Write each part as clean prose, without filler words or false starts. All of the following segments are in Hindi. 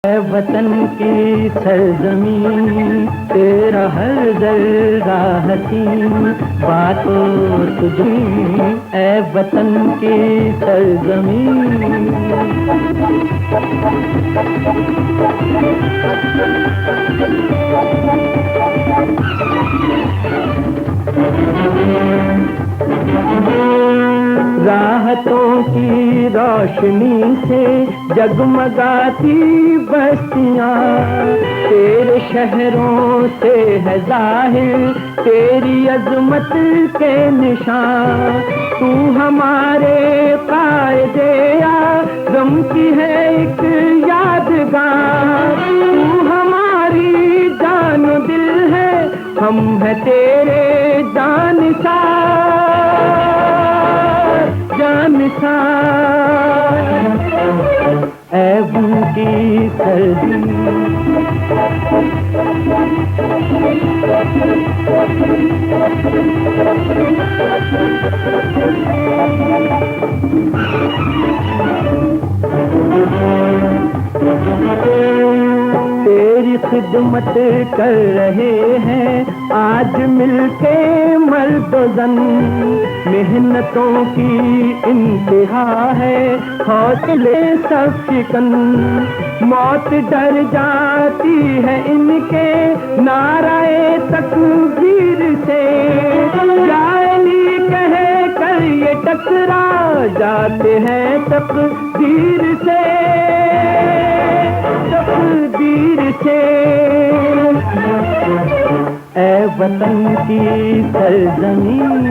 वतन की सरजमीन तेरा हर जर्रा हसीन बातों तुझी ऐ वतन की सरजमीन। राहतों की रोशनी से जगमगाती बस्तियां तेरे शहरों से है जाहिर तेरी अजमत के निशान। तू हमारे कायदे आज़म की है एक यादगार। तू हमारी जान दिल है हम है तेरे जानसार ऐबों की सर्दी। तेरी खिदमत कर रहे हैं आज मिलके मर्द-ओ-ज़न। मेहनतों की इंतहा है हौसले सब शिकन। मौत डर जाती है इनके नाराए तकबीर से। जाली कह कर ये टकरा जाते हैं तकदीर से तकदीर से। ऐ वतन की सरजमीन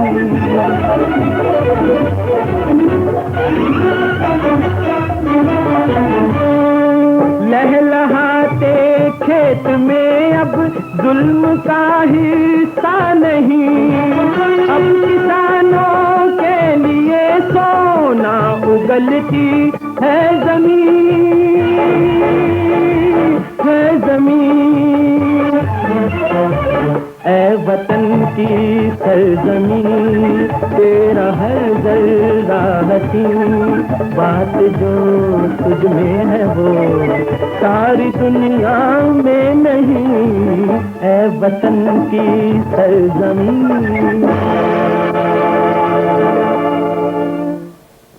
लहलहाते खेत में अब जुल्म का हिस्सा नहीं। अब किसानों के लिए सोना उगलती है जमीन है जमीन। ऐ वतन की सरजमीन तेरा हर जर्रा हसीन बात जो तुझ में है वो सारी दुनिया में नहीं। ऐ वतन की सरजमीन।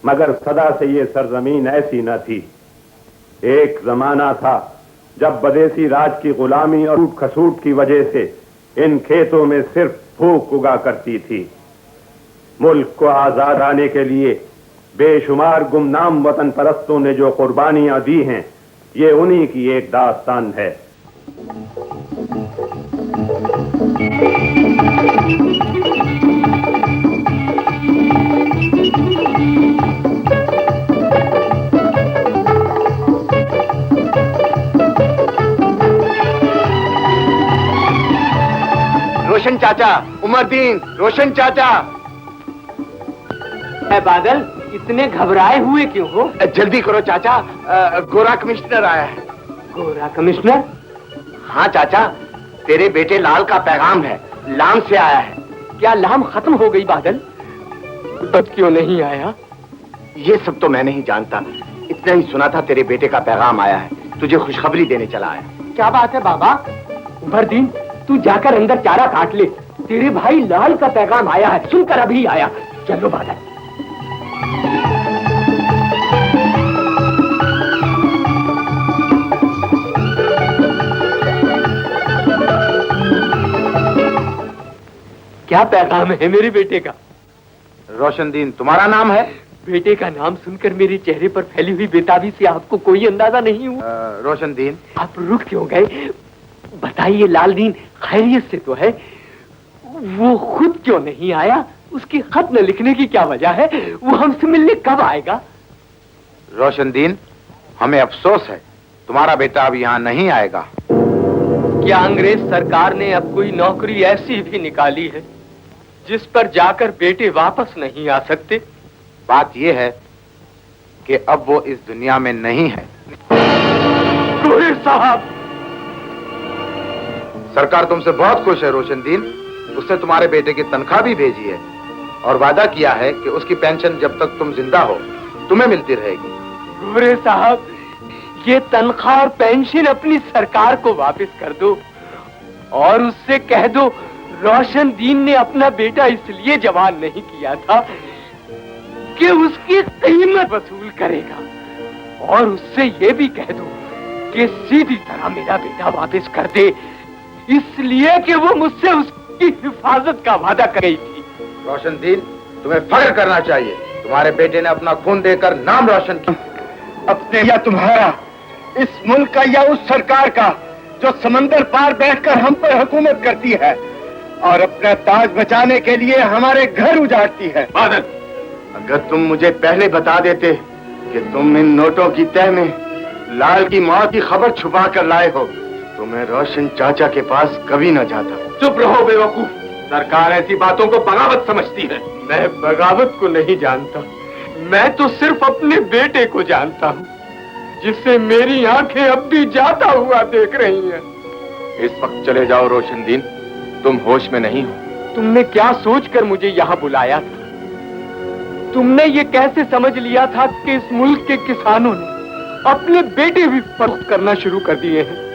मगर सदा से ये सरजमीन ऐसी न थी। एक जमाना था जब बदेसी राज की गुलामी और खसूट की वजह से इन खेतों में सिर्फ फूक उगा करती थी। मुल्क को आजाद आने के लिए बेशुमार गुमनाम वतन परस्तों ने जो कुर्बानियां दी हैं, ये उन्हीं की एक दास्तान है। रोशन चाचा, उमरदीन, रोशन चाचा। बादल, इतने घबराए हुए क्यों हो? जल्दी करो चाचा, गोरा कमिश्नर आया है। गोरा कमिश्नर? हाँ चाचा, तेरे बेटे लाल का पैगाम है, लाम से आया है। क्या लाम खत्म हो गई बादल? तब क्यों नहीं आया? ये सब तो मैं नहीं जानता, इतना ही सुना था तेरे बेटे का पैगाम आया है, तुझे खुशखबरी देने चला आया। क्या बात है बाबा? उमरदीन, तू जाकर अंदर चारा काट ले, तेरे भाई लाल का पैगाम आया है, सुनकर अभी आया। चलो बादल। क्या पैगाम है मेरे बेटे का? रोशनदीन तुम्हारा नाम है? बेटे का नाम सुनकर मेरे चेहरे पर फैली हुई बेताबी से आपको कोई अंदाजा नहीं हुआ? रोशनदीन, आप रुक क्यों गए? बताइए लालदीन, खैरियत से तो है? वो खुद क्यों नहीं आया? उसकी खत न लिखने की क्या वजह है? वो हमसे मिलने कब आएगा? रोशनदीन, हमें अफसोस है, तुम्हारा बेटा अब यहाँ नहीं आएगा। क्या अंग्रेज सरकार ने अब कोई नौकरी ऐसी भी निकाली है जिस पर जाकर बेटे वापस नहीं आ सकते? बात यह है कि अब वो इस दुनिया में नहीं है। गोरे साहब, सरकार तुमसे बहुत खुश है रोशनदीन, उसने तुम्हारे बेटे की तनख्वाह भी भेजी है और वादा किया है कि उसकी पेंशन जब तक तुम जिंदा हो तुम्हें मिलती रहेगी। गोरे साहब, ये तनख्वाह और पेंशन अपनी सरकार को वापस कर दो और उससे कह दो रोशनदीन ने अपना बेटा इसलिए जवान नहीं किया था कि उसकी कीमत वसूल करेगा, और उससे ये भी कह दो कि सीधी तरह मेरा बेटा वापस कर दे, इसलिए कि वो मुझसे उसकी हिफाजत का वादा कर गई थी। रोशनदीन, तुम्हें फख्र करना चाहिए, तुम्हारे बेटे ने अपना खून देकर नाम रोशन किया। अपने या तुम्हारा, इस मुल्क का या उस सरकार का जो समंदर पार बैठकर हम पर हुकूमत करती है और अपना ताज बचाने के लिए हमारे घर उजाड़ती है। बादल, अगर तुम मुझे पहले बता देते कि तुम इन नोटों की तह में लाल की मौत की खबर छुपा कर लाए हो तो मैं रोशन चाचा के पास कभी न जाता। चुप रहो बेवकूफ, सरकार ऐसी बातों को बगावत समझती है। मैं बगावत को नहीं जानता, मैं तो सिर्फ अपने बेटे को जानता हूँ, जिसे मेरी आंखें अब भी जाता हुआ देख रही हैं। इस वक्त चले जाओ रोशनदीन, तुम होश में नहीं हो। तुमने क्या सोचकर मुझे यहाँ बुलाया था? तुमने ये कैसे समझ लिया था कि इस मुल्क के किसानों ने अपने बेटे भी फरोख्त करना शुरू कर दिए हैं?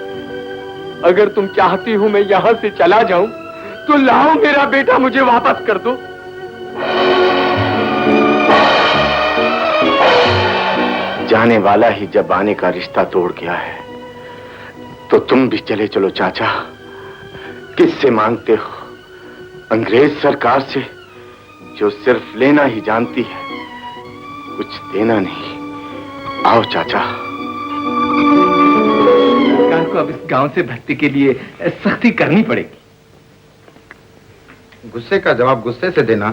अगर तुम चाहती हो मैं यहाँ से चला जाऊं तो लाओ मेरा बेटा मुझे वापस कर दो। जाने वाला ही जब आने का रिश्ता तोड़ गया है तो तुम भी चले चलो चाचा। किससे मांगते हो? अंग्रेज सरकार से, जो सिर्फ लेना ही जानती है, कुछ देना नहीं। आओ चाचा। सरकार को अब इस गांव से भर्ती के लिए सख्ती करनी पड़ेगी। गुस्से का जवाब गुस्से से देना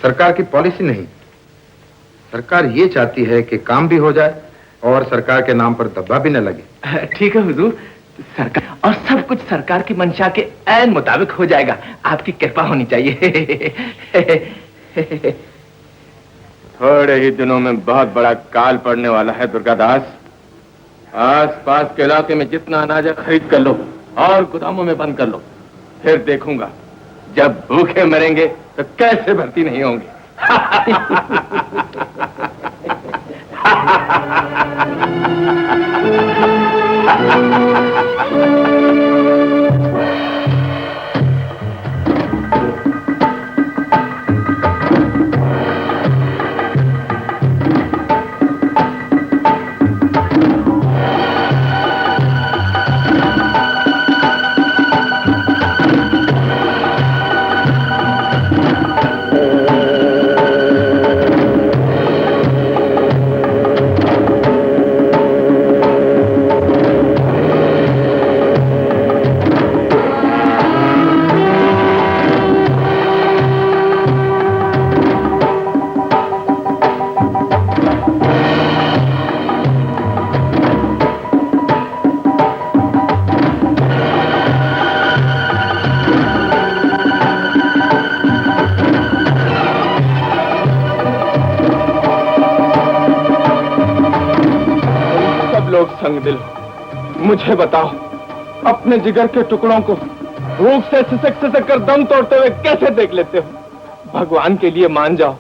सरकार की पॉलिसी नहीं। सरकार ये चाहती है कि काम भी हो जाए और सरकार के नाम पर दब्बा भी न लगे। ठीक है हुजूर, सरकार और सब कुछ सरकार की मंशा के ऐन मुताबिक हो जाएगा। आपकी कृपा होनी चाहिए। थोड़े ही दिनों में बहुत बड़ा काल पड़ने वाला है दुर्गादास। आस पास के इलाके में जितना अनाज खरीद कर लो और गोदामों में बंद कर लो, फिर देखूंगा जब भूखे मरेंगे तो कैसे भर्ती नहीं होंगे। संग दिल, मुझे बताओ, अपने जिगर के टुकड़ों को भूख से सिसक कर दम तोड़ते हुए कैसे देख लेते हो? भगवान के लिए मान जाओ,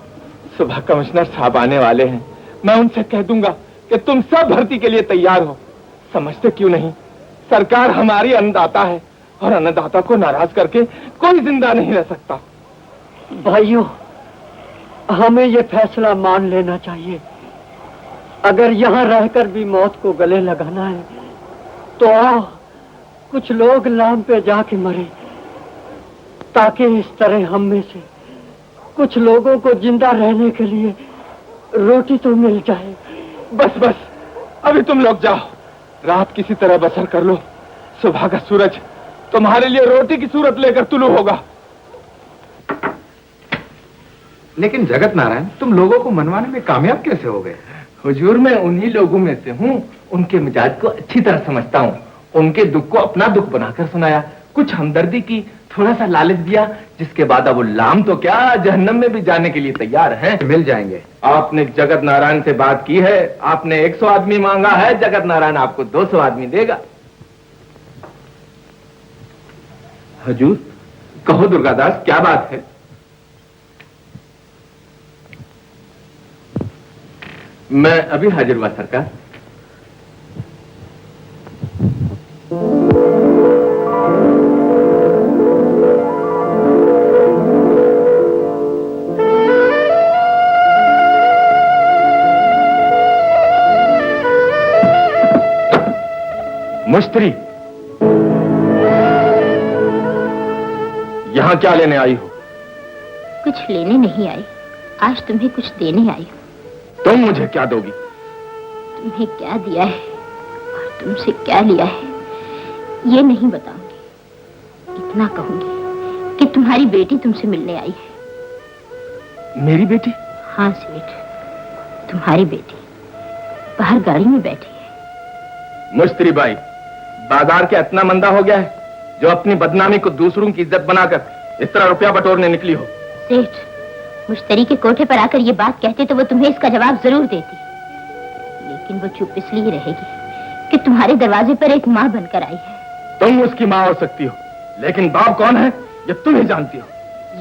सुबह कमिश्नर साहब आने वाले हैं। मैं उनसे कह दूंगा कि तुम सब भर्ती के लिए तैयार हो। समझते क्यों नहीं? सरकार हमारी अन्नदाता है और अन्नदाता को नाराज करके कोई जिंदा नहीं रह सकता। भाइयों, हमें ये फैसला मान लेना चाहिए। अगर यहाँ रहकर भी मौत को गले लगाना है तो आओ कुछ लोग लाम पे जाके मरे, ताकि इस तरह हम में से कुछ लोगों को जिंदा रहने के लिए रोटी तो मिल जाए। बस बस, अभी तुम लोग जाओ, रात किसी तरह बसर कर लो। सुबह का सूरज तुम्हारे लिए रोटी की सूरत लेकर तुलू होगा। लेकिन जगत नारायण, तुम लोगों को मनवाने में कामयाब कैसे हो गए? हुजूर, मैं उन्हीं लोगों में से हूँ, उनके मिजाज को अच्छी तरह समझता हूँ। उनके दुख को अपना दुख बनाकर सुनाया, कुछ हमदर्दी की, थोड़ा सा लालच दिया, जिसके बाद अब वो लाम तो क्या जहन्नम में भी जाने के लिए तैयार हैं। मिल जाएंगे। आपने जगत नारायण से बात की है, आपने 100 आदमी मांगा है, जगत नारायण आपको 200 आदमी देगा। हुजूर, कहो दुर्गादास, क्या बात है? मैं अभी हाजिर हुआ सरकार। मुश्तरी, यहां क्या लेने आई हो? कुछ लेने नहीं आई, आज तुम्हें कुछ देने आई हूं। तुम मुझे क्या दोगी? तुम्हें क्या दिया है और तुमसे क्या लिया है ये नहीं बताऊंगी। इतना कहूंगी कि तुम्हारी बेटी तुमसे मिलने आई है। मेरी बेटी? हाँ सेठ, तुम्हारी बेटी बाहर गाड़ी में बैठी है। मुश्तरी बाई, बाजार क्या इतना मंदा हो गया है जो अपनी बदनामी को दूसरों की इज्जत बनाकर इस तरह रुपया बटोरने निकली हो? सेठ, मुश्तरी के कोठे पर आकर ये बात कहते तो वो तुम्हें इसका जवाब जरूर देती, लेकिन वो चुप इसलिए रहेगी कि तुम्हारे दरवाजे पर एक माँ बनकर आई है। तुम उसकी माँ हो सकती हो, लेकिन बाप कौन है ये तुम ही जानती हो।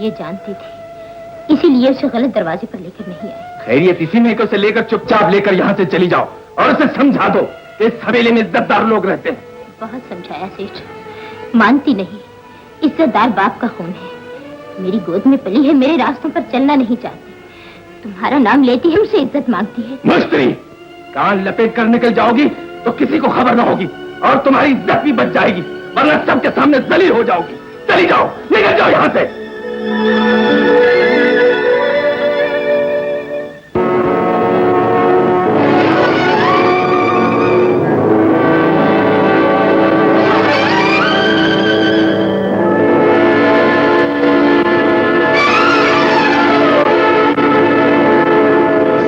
ये जानती थी, इसीलिए उसे गलत दरवाजे पर लेकर नहीं आई। खैरियत इसी में उसे लेकर चुपचाप लेकर यहाँ से चली जाओ और उसे समझा दो कि इस हवेली में इज्जतदार लोग रहते हैं। बहुत समझाया सेठ, मानती नहीं। इज्जतदार बाप का खून है, मेरी गोद में पली है, मेरे रास्तों पर चलना नहीं चाहती। तुम्हारा नाम लेती है, उसे इज्जत मांगती है। मुश्तरी, कान लपेट कर निकल जाओगी तो किसी को खबर न होगी और तुम्हारी इज्जत भी बच जाएगी, वरना सबके सामने जलील हो जाओगी। चली जाओ, निकल जाओ यहाँ से।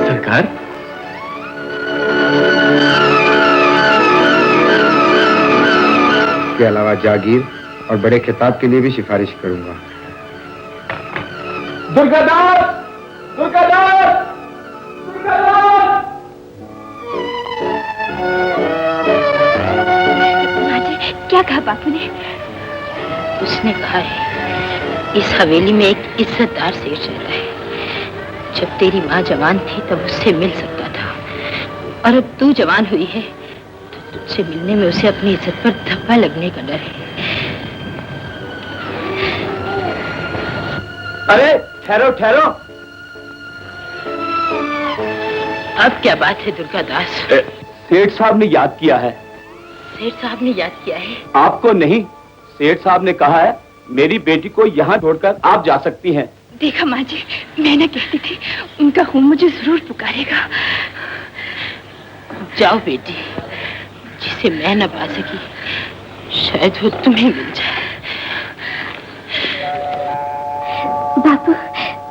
सरकार, के अलावा जागीर और बड़े खिताब के लिए भी सिफारिश करूंगा। दुर्गादास, दुर्गादास, दुर्गादास! क्या कहा बापू ने? उसने कहा है इस हवेली में एक इज्जतदार सेठ रहता है। जब तेरी माँ जवान थी तब उससे मिल सकता था, और अब तू जवान हुई है तो तुझसे मिलने में उसे अपनी इज्जत पर धब्बा लगने का डर है। अरे ठहरो ठहरो। अब क्या बात है दुर्गादास? सेठ साहब ने याद किया है। सेठ साहब ने याद किया है? आपको नहीं, सेठ साहब ने कहा है मेरी बेटी को यहाँ छोड़कर आप जा सकती हैं। देखा माँ जी, मैं ना कहती थी उनका खून मुझे जरूर पुकारेगा। जाओ बेटी, जिसे मैं न पा सकी शायद वो तुम्हें मिल जाए। बापू,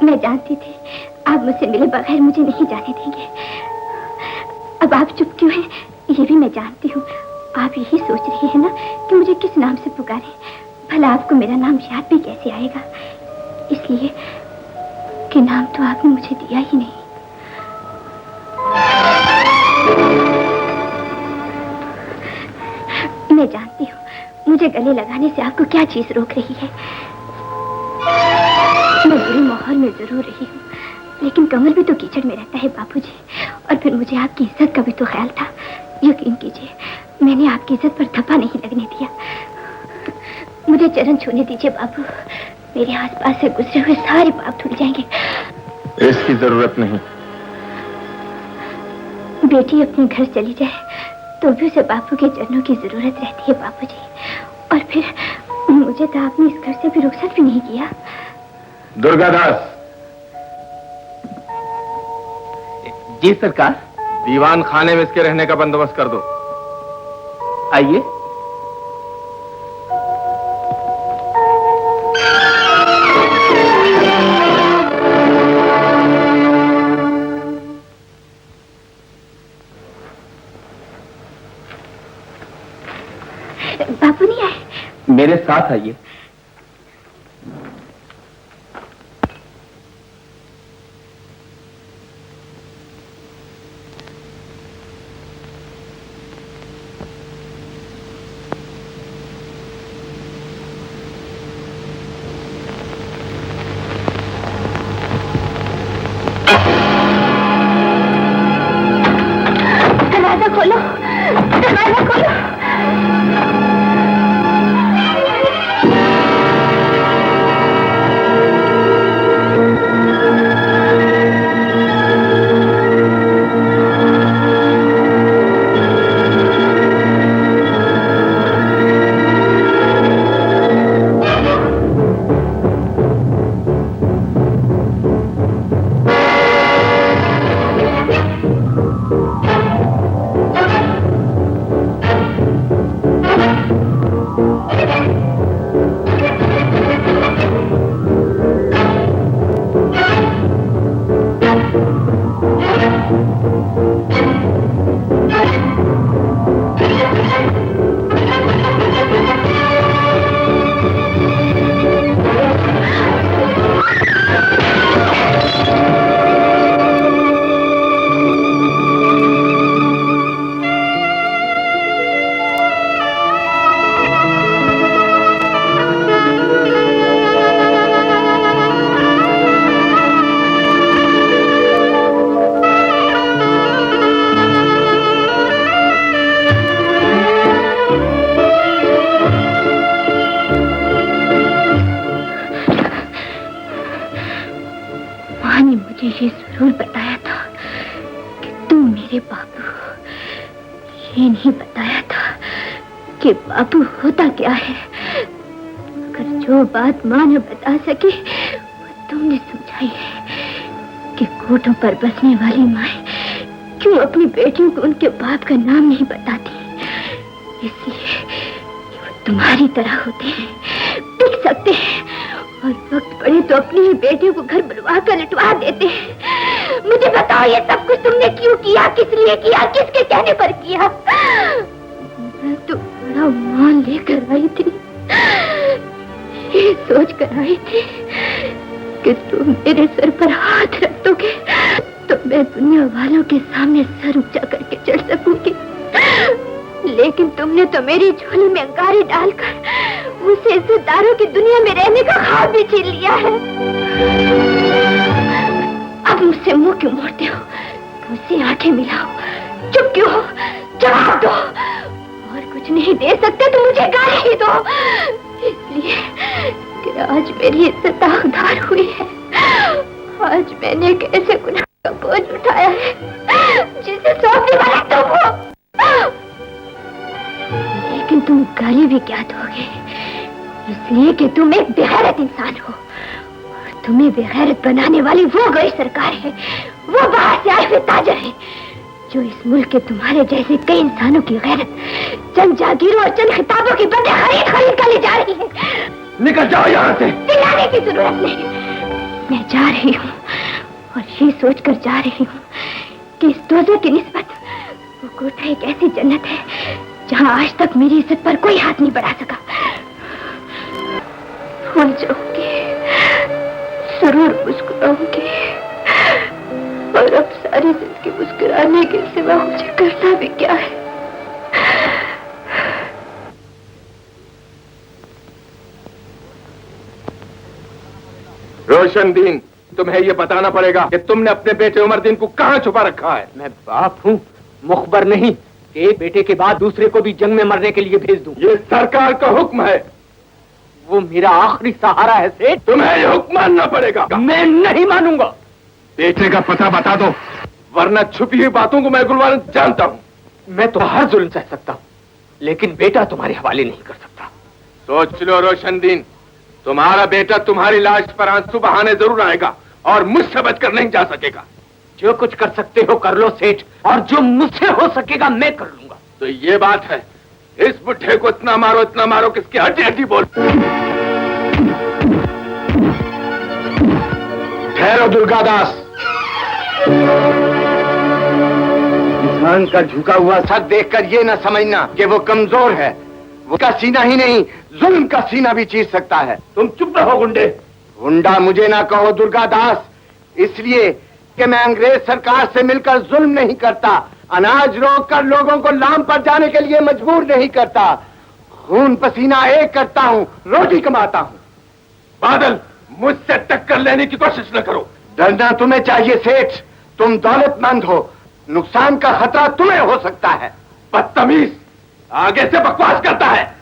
मैं जानती थी आप मुझसे मिले बगैर मुझे नहीं जाने देंगे। अब आप चुप क्यों हैं ये भी मैं जानती हूँ। आप यही सोच रही है ना कि मुझे किस नाम से पुकारें। भला आपको मेरा नाम याद भी कैसे आएगा, इसलिए कि नाम तो आपने मुझे दिया ही नहीं। मैं जानती हूँ मुझे गले लगाने से आपको क्या चीज रोक रही है। मैं बुरे माहौल में जरूर रही हूँ, लेकिन कमल भी तो कीचड़ में रहता है बापूजी, और फिर मुझे आपकी इज्जत का भी तो ख्याल था। यकीन कीजिए मैंने आपकी इज्जत पर धब्बा नहीं लगने दिया। मुझे चरण छूने दीजिए बापू, मेरे आसपास से गुजरे हुए सारे पाप धुल जाएंगे। इसकी जरूरत नहीं। बेटी अपने घर चली जाए तो भी उसे बापू के चरणों की जरूरत रहती है बापूजी, और फिर मुझे तो आपने इस घर से भी रुखसत भी नहीं किया। दुर्गादास। जी सरकार। दीवान खाने में इसके रहने का बंदोबस्त कर दो। आइए। बापू नहीं आए? मेरे साथ आइए। दरवाजा खोलो, दरवाजा खोलो। जरूर बताया था कि तुम मेरे बाबू हो। ये नहीं बताया था कि बाबू होता क्या है। अगर जो बात माँ न बता सके वो तुमने समझाई है कि कोठों पर बसने वाली माएं क्यों अपनी बेटियों को उनके बाप का नाम नहीं बताती। इसलिए कि वो तुम्हारी तरह होते हैं, टिक सकते हैं और वक्त पड़े तो अपनी ही बेटियों को घर बनवा कर लटवा देते हैं। मुझे बताओ ये सब कुछ तुमने क्यों किया, किस लिए किया, किसके कहने पर किया? मैं तो बड़ा मान लेकर आई थी, ये सोच कर आई थी कि तुम मेरे सर पर हाथ रख दोगे तो मैं दुनिया वालों के सामने सर ऊंचा करके चढ़ सकूंगी। लेकिन तुमने तो मेरी झोली में अंगारे डालकर मुझसे इज्जतदारों की दुनिया में रहने का ख्वाब भी छीन लिया है। अब मुझसे मुंह क्यों मोड़ते हो? मुझसे आंखें मिलाओ, चुप क्यों हो? जवाब दो। और कुछ नहीं दे सकते तो मुझे गाली ही दो, इसलिए कि आज मेरी इज्जत दागदार हुई है। आज मैंने एक ऐसे गुनाह का बोझ उठाया है जिसे सौंपने वाला तुम हो। लेकिन तुम गाली भी क्या दोगे? इसलिए कि तुम एक बेगैरत इंसान हो और तुम्हें बेगैरत बनाने वाली वो गई सरकार है, वो बाहर से आए हुए ताजर है जो इस मुल्क के तुम्हारे जैसे कई इंसानों की गैरत चंद जागीरों और चंद खिताबों की बदले खरीद कर ले जा रही है। निकल जाओ यहाँ से। चिल्लाने की जरूरत नहीं, मैं जा रही हूँ और ये सोचकर जा रही हूँ कि इस दोज़ख की निस्बत वो कोठा एक ऐसी जन्नत है जहाँ आज तक मेरी इज्जत पर कोई हाथ नहीं बढ़ा सका। भूल जाऊंगी, जरूर मुस्कुराऊंगी और अब सारी जिंदगी मुस्कुराने के सिवा मुझे करना भी क्या है? रोशनदीन, तुम्हें ये बताना पड़ेगा कि तुमने अपने बेटे उमरदीन को कहाँ छुपा रखा है। मैं बाप हूँ, मुखबर नहीं कि एक बेटे के बाद दूसरे को भी जंग में मरने के लिए भेज दूं। ये सरकार का हुक्म है। वो मेरा आखिरी सहारा है सेठ। तुम्हें ये हुक्म मानना पड़ेगा। मैं नहीं मानूंगा। बेटे का पता बता दो, वरना छुपी हुई बातों को मैं गुलवान जानता हूँ। मैं तो हर जुल्म सह सकता हूँ, लेकिन बेटा तुम्हारे हवाले नहीं कर सकता। सोच लो रोशनदीन, तुम्हारा बेटा तुम्हारी लाश पर आंसू बहाने जरूर आएगा और मुझसे बचकर नहीं जा सकेगा। जो कुछ कर सकते हो कर लो सेठ, और जो मुझसे हो सकेगा मैं कर लूंगा। तो ये बात है, इस बुढ़े को इतना मारो किसकी हड्डी हड्डी बोल। ठहरो दुर्गादास। इंसान का झुका हुआ सर देखकर ये न समझना कि वो कमजोर है। वो का सीना ही नहीं, जुल्म का सीना भी चीर सकता है। तुम चुप रहो गुंडे। गुंडा मुझे ना कहो दुर्गादास, इसलिए कि मैं अंग्रेज सरकार से मिलकर जुल्म नहीं करता, अनाज रोक कर लोगों को लाम पर जाने के लिए मजबूर नहीं करता, खून पसीना एक करता हूँ, रोटी कमाता हूँ। बादल, मुझसे टक्कर लेने की कोशिश न करो। डरना तुम्हें चाहिए सेठ, तुम दौलतमंद हो, नुकसान का खतरा तुम्हें हो सकता है। बदतमीज, आगे से बकवास करता है।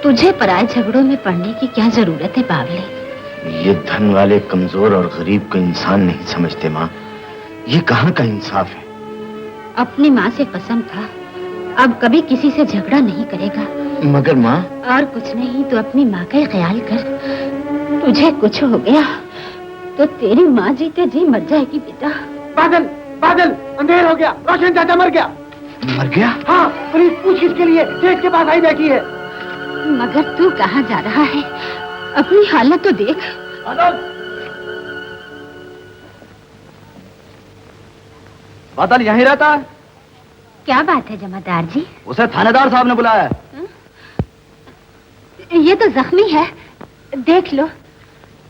तुझे पराये झगड़ों में पड़ने की क्या जरूरत है बावले? ये धन वाले कमजोर और गरीब को इंसान नहीं समझते माँ। ये कहाँ का इंसाफ है? अपनी माँ से कसम था अब कभी किसी से झगड़ा नहीं करेगा। मगर माँ, और कुछ नहीं तो अपनी माँ का ही ख्याल कर। तुझे कुछ हो गया तो तेरी माँ जीते जी मर जाएगी बेटा। बादल, बादल, अंधेर हो गया, रोशन चाचा मर गया। मर गया? हाँ, पुलिस पूछगिछ के लिए सेठ के पास आई बैठी है। मगर तू कहाँ जा रहा है? अपनी हालत तो देख। बादल यहीं रहता है? क्या बात है जमादार जी? उसे थानेदार साहब ने बुलाया है। ये तो जख्मी है, देख लो।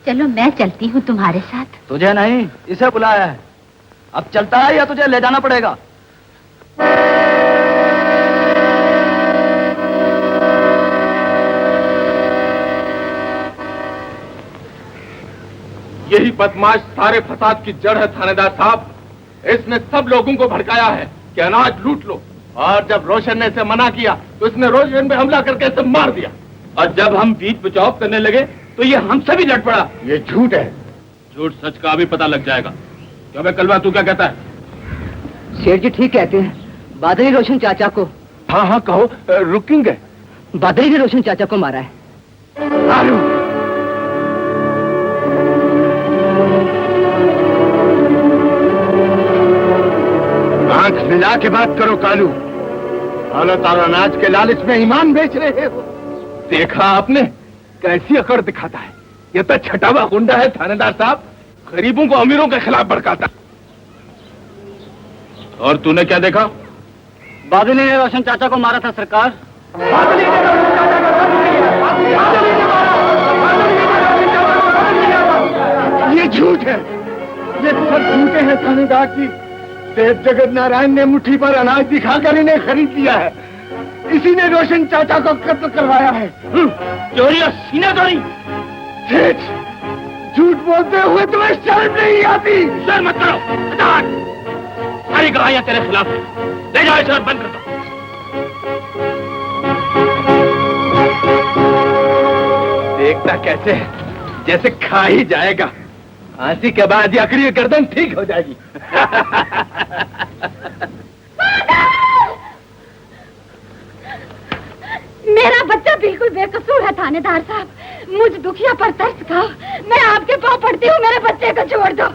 चलो मैं चलती हूँ तुम्हारे साथ। तुझे नहीं, इसे बुलाया है। अब चलता है या तुझे ले जाना पड़ेगा? यही बदमाश सारे फसाद की जड़ है थानेदार साहब। इसने सब लोगों को भड़काया है कि अनाज लूट लो, और जब रोशन ने इसे मना किया तो इसने रोशन पे हमला करके इसे मार दिया। और जब हम बीच बचाव करने लगे तो ये हमसे भी लड़ पड़ा। ये झूठ है। झूठ सच का भी पता लग जाएगा। क्यों बे कलवा, तू क्या कहता है? सेठ जी ठीक कहते हैं, बादल ही रोशन चाचा को। हाँ हाँ कहो, रुकेंगे। बादल ही रोशन चाचा को मारा है। आंख मिला के बात करो कालू। दौलत और अनाज के लालच में ईमान बेच रहे हो। देखा आपने कैसी अकड़ दिखाता है। ये तो छटावा गुंडा है थानेदार साहब, गरीबों को अमीरों के खिलाफ भड़काता। और तूने क्या देखा? बादल ने रोशन चाचा को मारा था सरकार। ये झूठ है, ये सब झूठे हैं थानेदार जी। सेठ जगत नारायण ने मुट्ठी पर अनाज दिखाकर इन्हें खरीद लिया है। इसी ने रोशन चाचा को कत्ल करवाया है। चोरी और सीनादारी। सेठ, झूठ बोलते हुए तुम्हें शर्म नहीं आती? सर मत करो, हटाओ। सारी गवाहियां तेरे खिलाफ है। ले जाओ इसे और बंद कर दो। देखता कैसे है, जैसे खा ही जाएगा। फांसी के बाद अकड़ी गर्दन ठीक हो जाएगी। मेरा बच्चा बिल्कुल बेकसूर है थानेदार साहब। मुझ दुखिया पर तरस खाओ। मैं आपके पांव पड़ती हूँ, मेरे बच्चे को छोड़ दो।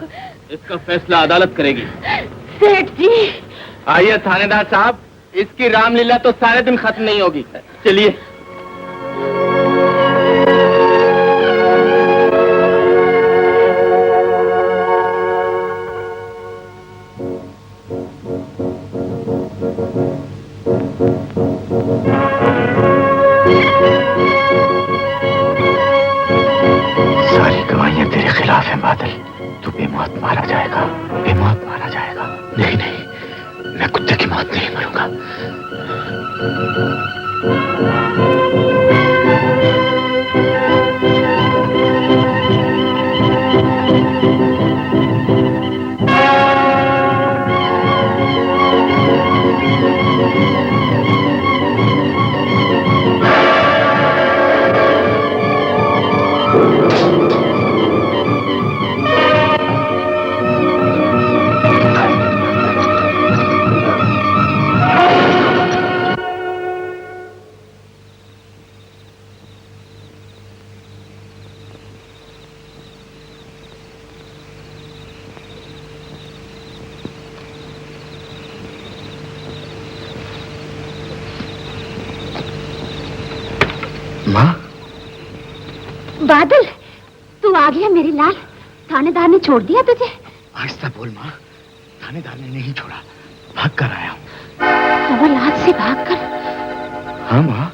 इसका फैसला अदालत करेगी। सेठ जी। आइए थानेदार साहब, इसकी रामलीला तो सारे दिन खत्म नहीं होगी। चलिए। सारी गवाहियां तेरे खिलाफ हैं बादल। तू बेमौत मारा जाएगा, बेमौत मारा जाएगा। नहीं नहीं, मैं कुत्ते की मौत नहीं मरूंगा। माँ? बादल, तू आ गया मेरी लाल। थानेदार ने छोड़ दिया तुझे? आहिस्ता बोल माँ। थानेदार ने नहीं छोड़ा, भाग कर आया हूँ। औलाद से भागकर? हाँ माँ।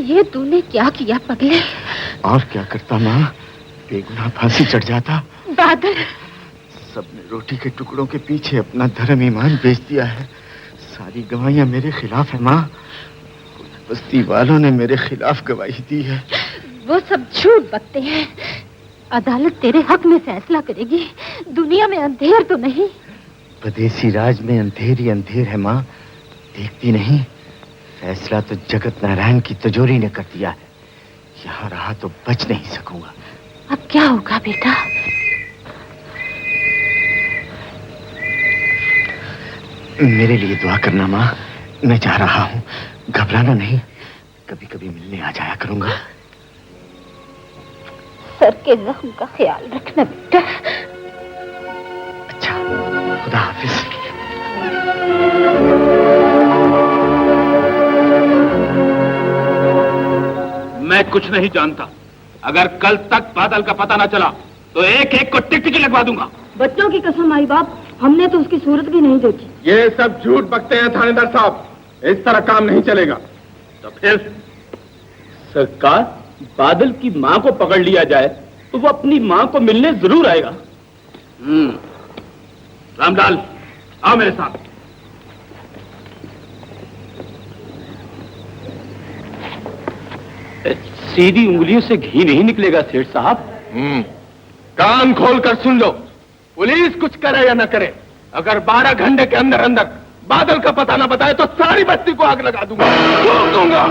ये तूने क्या किया पगले? और क्या करता माँ, बेगुनाह फांसी चढ़ जाता। बादल, सबने रोटी के टुकड़ों के पीछे अपना धर्म ईमान बेच दिया है। सारी गवाहियां मेरे खिलाफ है माँ। बस्ती वालों ने मेरे खिलाफ गवाही दी है। वो सब झूठ बकते हैं। अदालत तेरे हक में फैसला करेगी। दुनिया में अंधेर तो नहीं। विदेशी राज में अंधेर ही अंधेर है माँ, देखती नहीं? फैसला तो जगत नारायण की तिजोरी ने कर दिया है। यहाँ रहा तो बच नहीं सकूंगा। अब क्या होगा बेटा? मेरे लिए दुआ करना माँ। मैं जा रहा हूँ, घबराना नहीं। कभी कभी मिलने आ जाया करूंगा। सर के जख्म का ख्याल रखना बेटा। अच्छा, खुदा हाफिज। मैं कुछ नहीं जानता। अगर कल तक बादल का पता ना चला तो एक एक को टिकटिकी लगवा दूंगा। बच्चों की कसम आई बाप, हमने तो उसकी सूरत भी नहीं देखी। ये सब झूठ बकते हैं थानेदार साहब। इस तरह काम नहीं चलेगा। तो फिर सरकार, बादल की मां को पकड़ लिया जाए तो वो अपनी मां को मिलने जरूर आएगा। रामलाल, आओ मेरे साथ। सीधी उंगलियों से घी नहीं निकलेगा सेठ साहब। कान खोल कर सुन लो। पुलिस कुछ करे या न करे, अगर 12 घंटे के अंदर अंदर बादल का पता ना बताए तो सारी बस्ती को आग लगा दूंगा, फूंक दूंगा।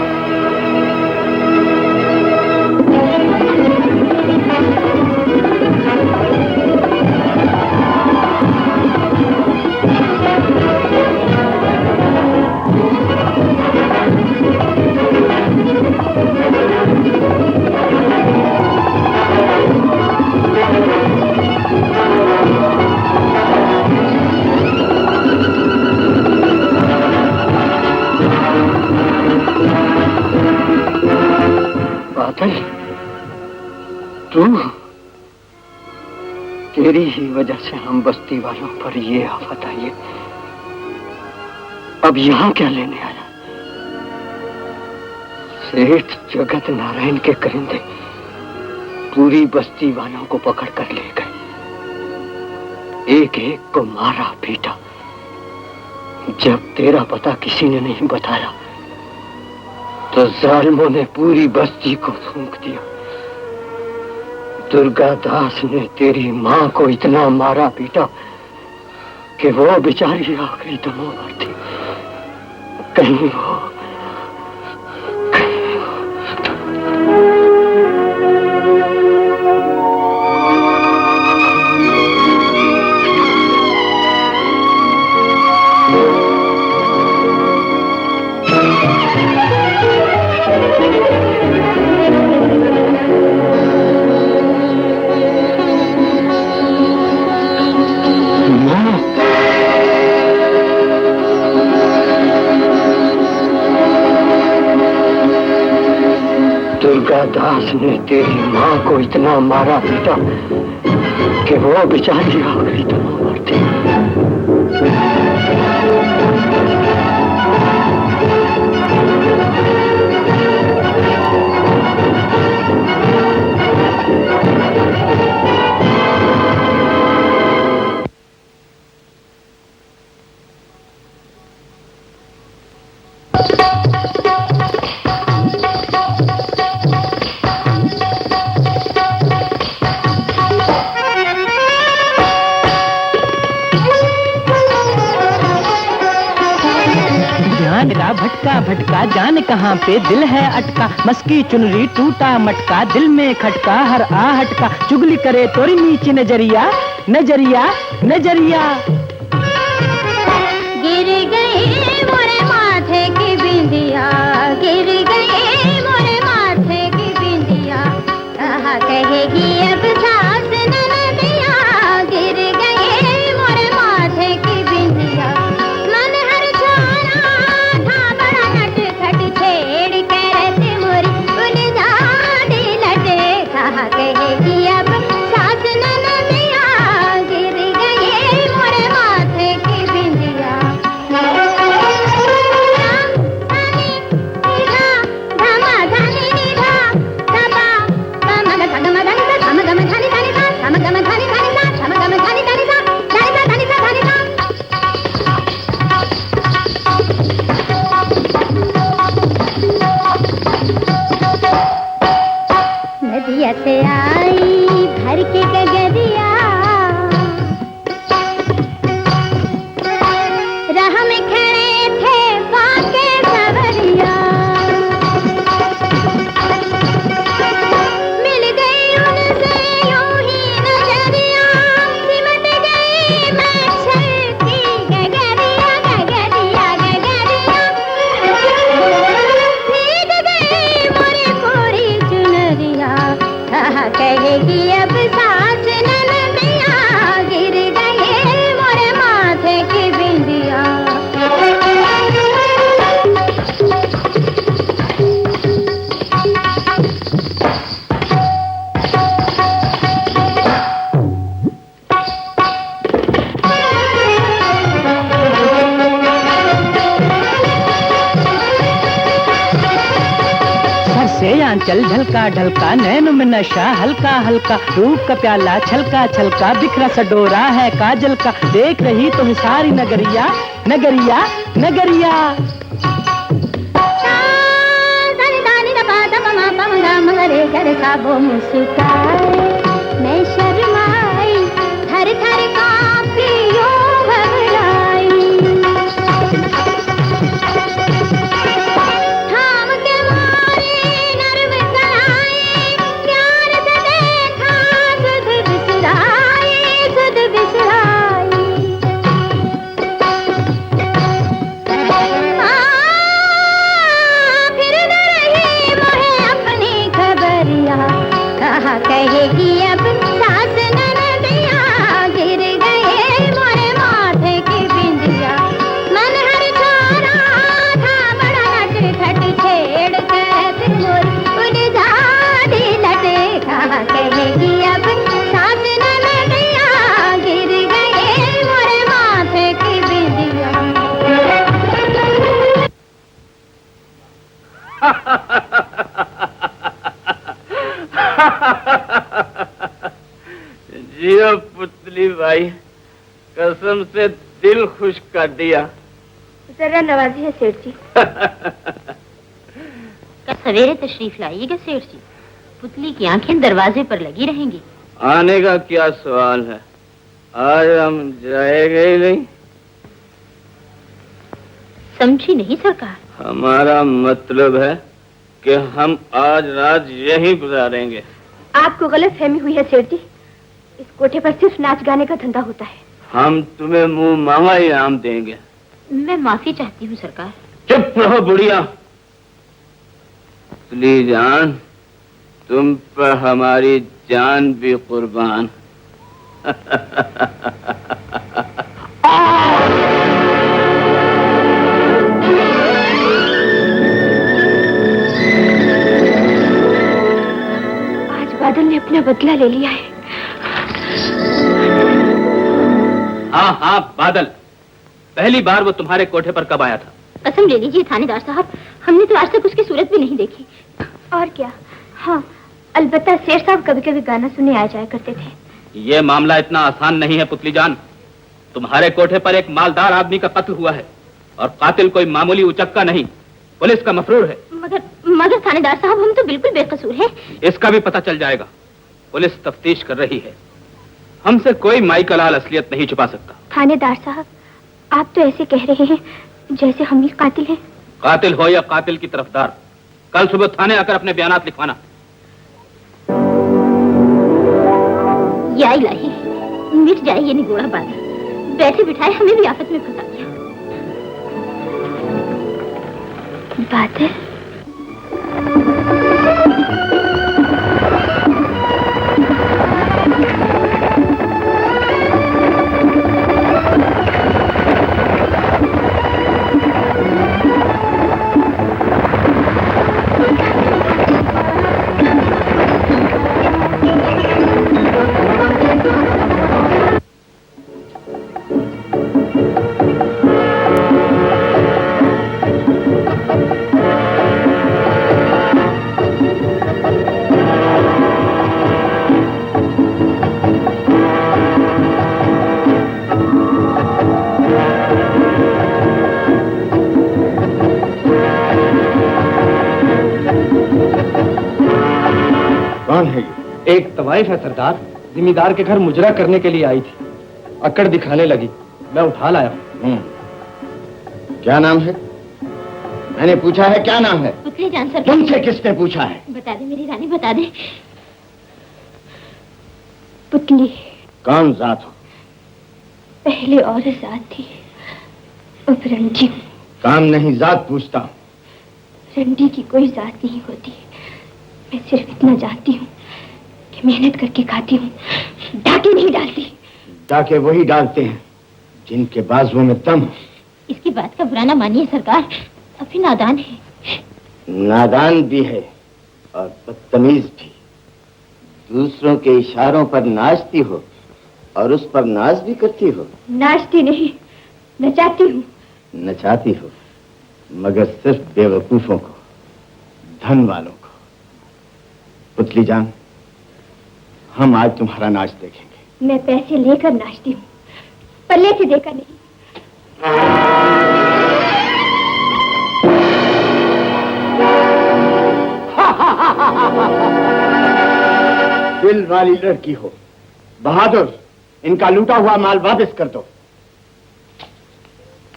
बादल, तू, तेरी ही वजह से हम बस्ती वालों पर ये आफत आई है। अब यहाँ क्या लेने आया? सेठ जगत नारायण के करिंदे पूरी बस्ती वालों को पकड़ कर ले गए, एक एक को मारा पीटा। जब तेरा पता किसी ने नहीं बताया तो जालिमों ने पूरी बस्ती को फूंक दिया। दुर्गा दास ने तेरी माँ को इतना मारा पीटा कि वो बेचारी आखिरी दमों पर थी। कहीं वो दुर्गा दास ने तेरी माँ को इतना मारा पीटा कि वो बेचारी आखिरी दमों पर थी। भटका भटका जाने कहाँ पे दिल है अटका, मस्की चुनरी टूटा मटका, दिल में खटका हर आहट का, चुगली करे तोरी नीची नजरिया नजरिया नजरिया। गिर गई मोरे माथे की बिंदिया, गिर गई मोरे माथे की बिंदिया, कहा कहेगी अब सास ननदिया। गिर गई मोरे माथे की बिंदिया, मन हर जाना था बड़ा नटखट, छेड़ के रहते मोरी उलझा दी लटे, कहा कहेगी अब सास ननदिया। गिर गई मोरे माथे की बिंदिया। नदिया से आई भर के गगरिया, राह में खड़े थे बाके सवरिया, मिल गई उनसे यूं ही नजरिया, सिमट गई मच्छर की गगरिया गगरिया गगरिया, भीग गई मोरी पूरी चुनरिया, कहा कहेगी अब सास ननदिया। गिर गए मोरे माथे की बिंदिया। सर से आंचल ढलका ढलका, नैन में नशा हल्का हल्का, रूप का प्याला छलका छलका, बिखरा सा डोरा है काजल का, देख रही तो सारी नगरिया नगरिया नगरिया। मरे घर का वो मुस्काए, मैं शर्माई, थर थर कांपी यूं घबराई। जियो पुतली भाई, कसम से दिल खुश कर दिया। जरा नवाजी है सेठ जी। सवेरे तशरीफ लाइएगा सेठ जी, पुतली की आंखें दरवाजे पर लगी रहेंगी। आने का क्या सवाल है, आज हम जाएंगे ही नहीं। समझी नहीं सरकार। हमारा मतलब है कि हम आज रात यहीं गुजारेंगे। आपको गलत फहमी हुई है सेठ जी, इस कोठे पर सिर्फ नाच गाने का धंधा होता है। हम तुम्हें मुंह मांगा इनाम देंगे। मैं माफी चाहती हूँ सरकार। चुप रहो बुढ़िया। पुतली जान, तुम पर हमारी जान भी कुर्बान। आज बादल ने अपना बदला ले लिया है। हाँ हाँ बादल, पहली बार वो तुम्हारे कोठे पर कब आया था? कसम ले लीजिए थानेदार साहब, हमने तो आज तक उसकी सूरत भी नहीं देखी। और क्या, हाँ अलबत्ता शेर साहब कभी कभी गाना सुनने आ जाया करते थे। ये मामला इतना आसान नहीं है पुतली जान। तुम्हारे कोठे पर एक मालदार आदमी का कत्ल हुआ है और कातिल कोई मामूली उचक्का नहीं, पुलिस का मफरूर है। मगर थानेदार साहब, हम तो बिल्कुल बेकसूर हैं। इसका भी पता चल जाएगा। पुलिस तफ्तीश कर रही है, हमसे कोई माई का लाल असलियत नहीं छुपा सकता। थानेदार साहब, आप तो ऐसे कह रहे हैं जैसे हम ही कातिल हैं। कातिल हो या कातिल की तरफदार, कल सुबह थाने आकर अपने बयानात लिखवाना। या इलाही, मिट जाए ये निगोड़ा बादल, बैठे बिठाए हमें भी आफत में फंसा दिया। बादल, कौन है ये? एक तवाइफ है सरदार, जिम्मेदार के घर मुजरा करने के लिए आई थी। अकड़ दिखाने लगी, मैं उठा लाया। क्या नाम है? मैंने पूछा है क्या नाम है? पुतली जान सरकार। तुमसे किसने पूछा है? बता दे मेरी रानी, बता दे। पुतली। कौन जात हो? पहले और जात थी, अब रंडी। काम नहीं जात पूछता हूँ। रंडी की कोई जात नहीं होती। मैं सिर्फ इतना जानती हूँ कि मेहनत करके खाती हूँ, डाके नहीं डालती। डाके वही डालते हैं जिनके बाजुओं में दम हो। इसकी बात का बुरा ना मानिए सरकार, अभी नादान है। नादान भी है और बदतमीज भी। दूसरों के इशारों पर नाचती हो और उस पर नाच भी करती हो। नाचती नहीं, नचाती हूँ। नचाती हो मगर सिर्फ बेवकूफों को, धन वालों को। पुतली जान, हम आज तुम्हारा नाच देखेंगे। मैं पैसे लेकर नाचती हूँ, पल्ले से देकर नहीं। दिल वाली लड़की हो, बहादुर। इनका लूटा हुआ माल वापस कर दो।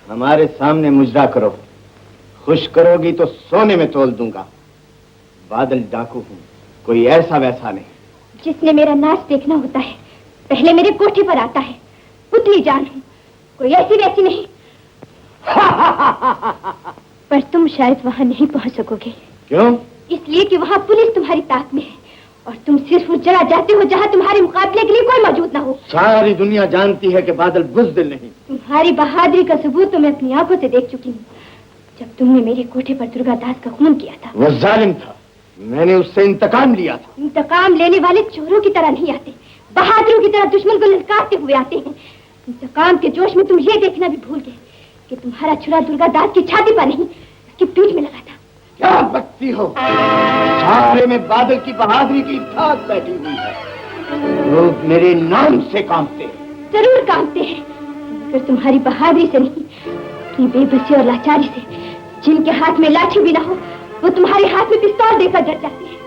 हमारे सामने मुजरा करो, खुश करोगी तो सोने में तोल दूंगा। बादल डाकू हूं, कोई ऐसा वैसा नहीं। जिसने मेरा नाच देखना होता है पहले मेरे कोठे पर आता है। पुतली जान हूं, कोई ऐसी वैसी नहीं। पर तुम शायद वहां नहीं पहुंच सकोगे। क्यों? इसलिए कि वहां पुलिस तुम्हारी ताक में है और तुम सिर्फ उस जगह जाते हो जहां तुम्हारे मुकाबले के लिए कोई मौजूद ना हो। सारी दुनिया जानती है कि बादल बुज़दिल नहीं। तुम्हारी बहादुरी का सबूत तो मैं अपनी आंखों से देख चुकी हूँ। जब तुमने मेरे कोठे पर दुर्गा दास का खून किया था। वो जालिम था, मैंने उससे इंतकाम लिया था। इंतकाम लेने वाले चोरों की तरह नहीं आते, बहादुरों की तरह दुश्मन को ललकारते हुए आते हैं। इंतकाम के जोश में तुम ये देखना भी भूल गए कि तुम्हारा छुरा दुर्गा दास की छाती पर नहीं, उसकी पीठ में लगा था। क्या बकती हो? सारे में बादल की बहादुरी की धाक बैठी हुई है। लोग मेरे नाम से कांपते हैं। जरूर कांपते हैं, मगर तुम्हारी बहादुरी से नहीं, अपनी बेबसी और लाचारी से। जिनके हाथ में लाठी भी ना हो, वो तुम्हारे हाथ में पिस्तौल देकर डर जाते हैं।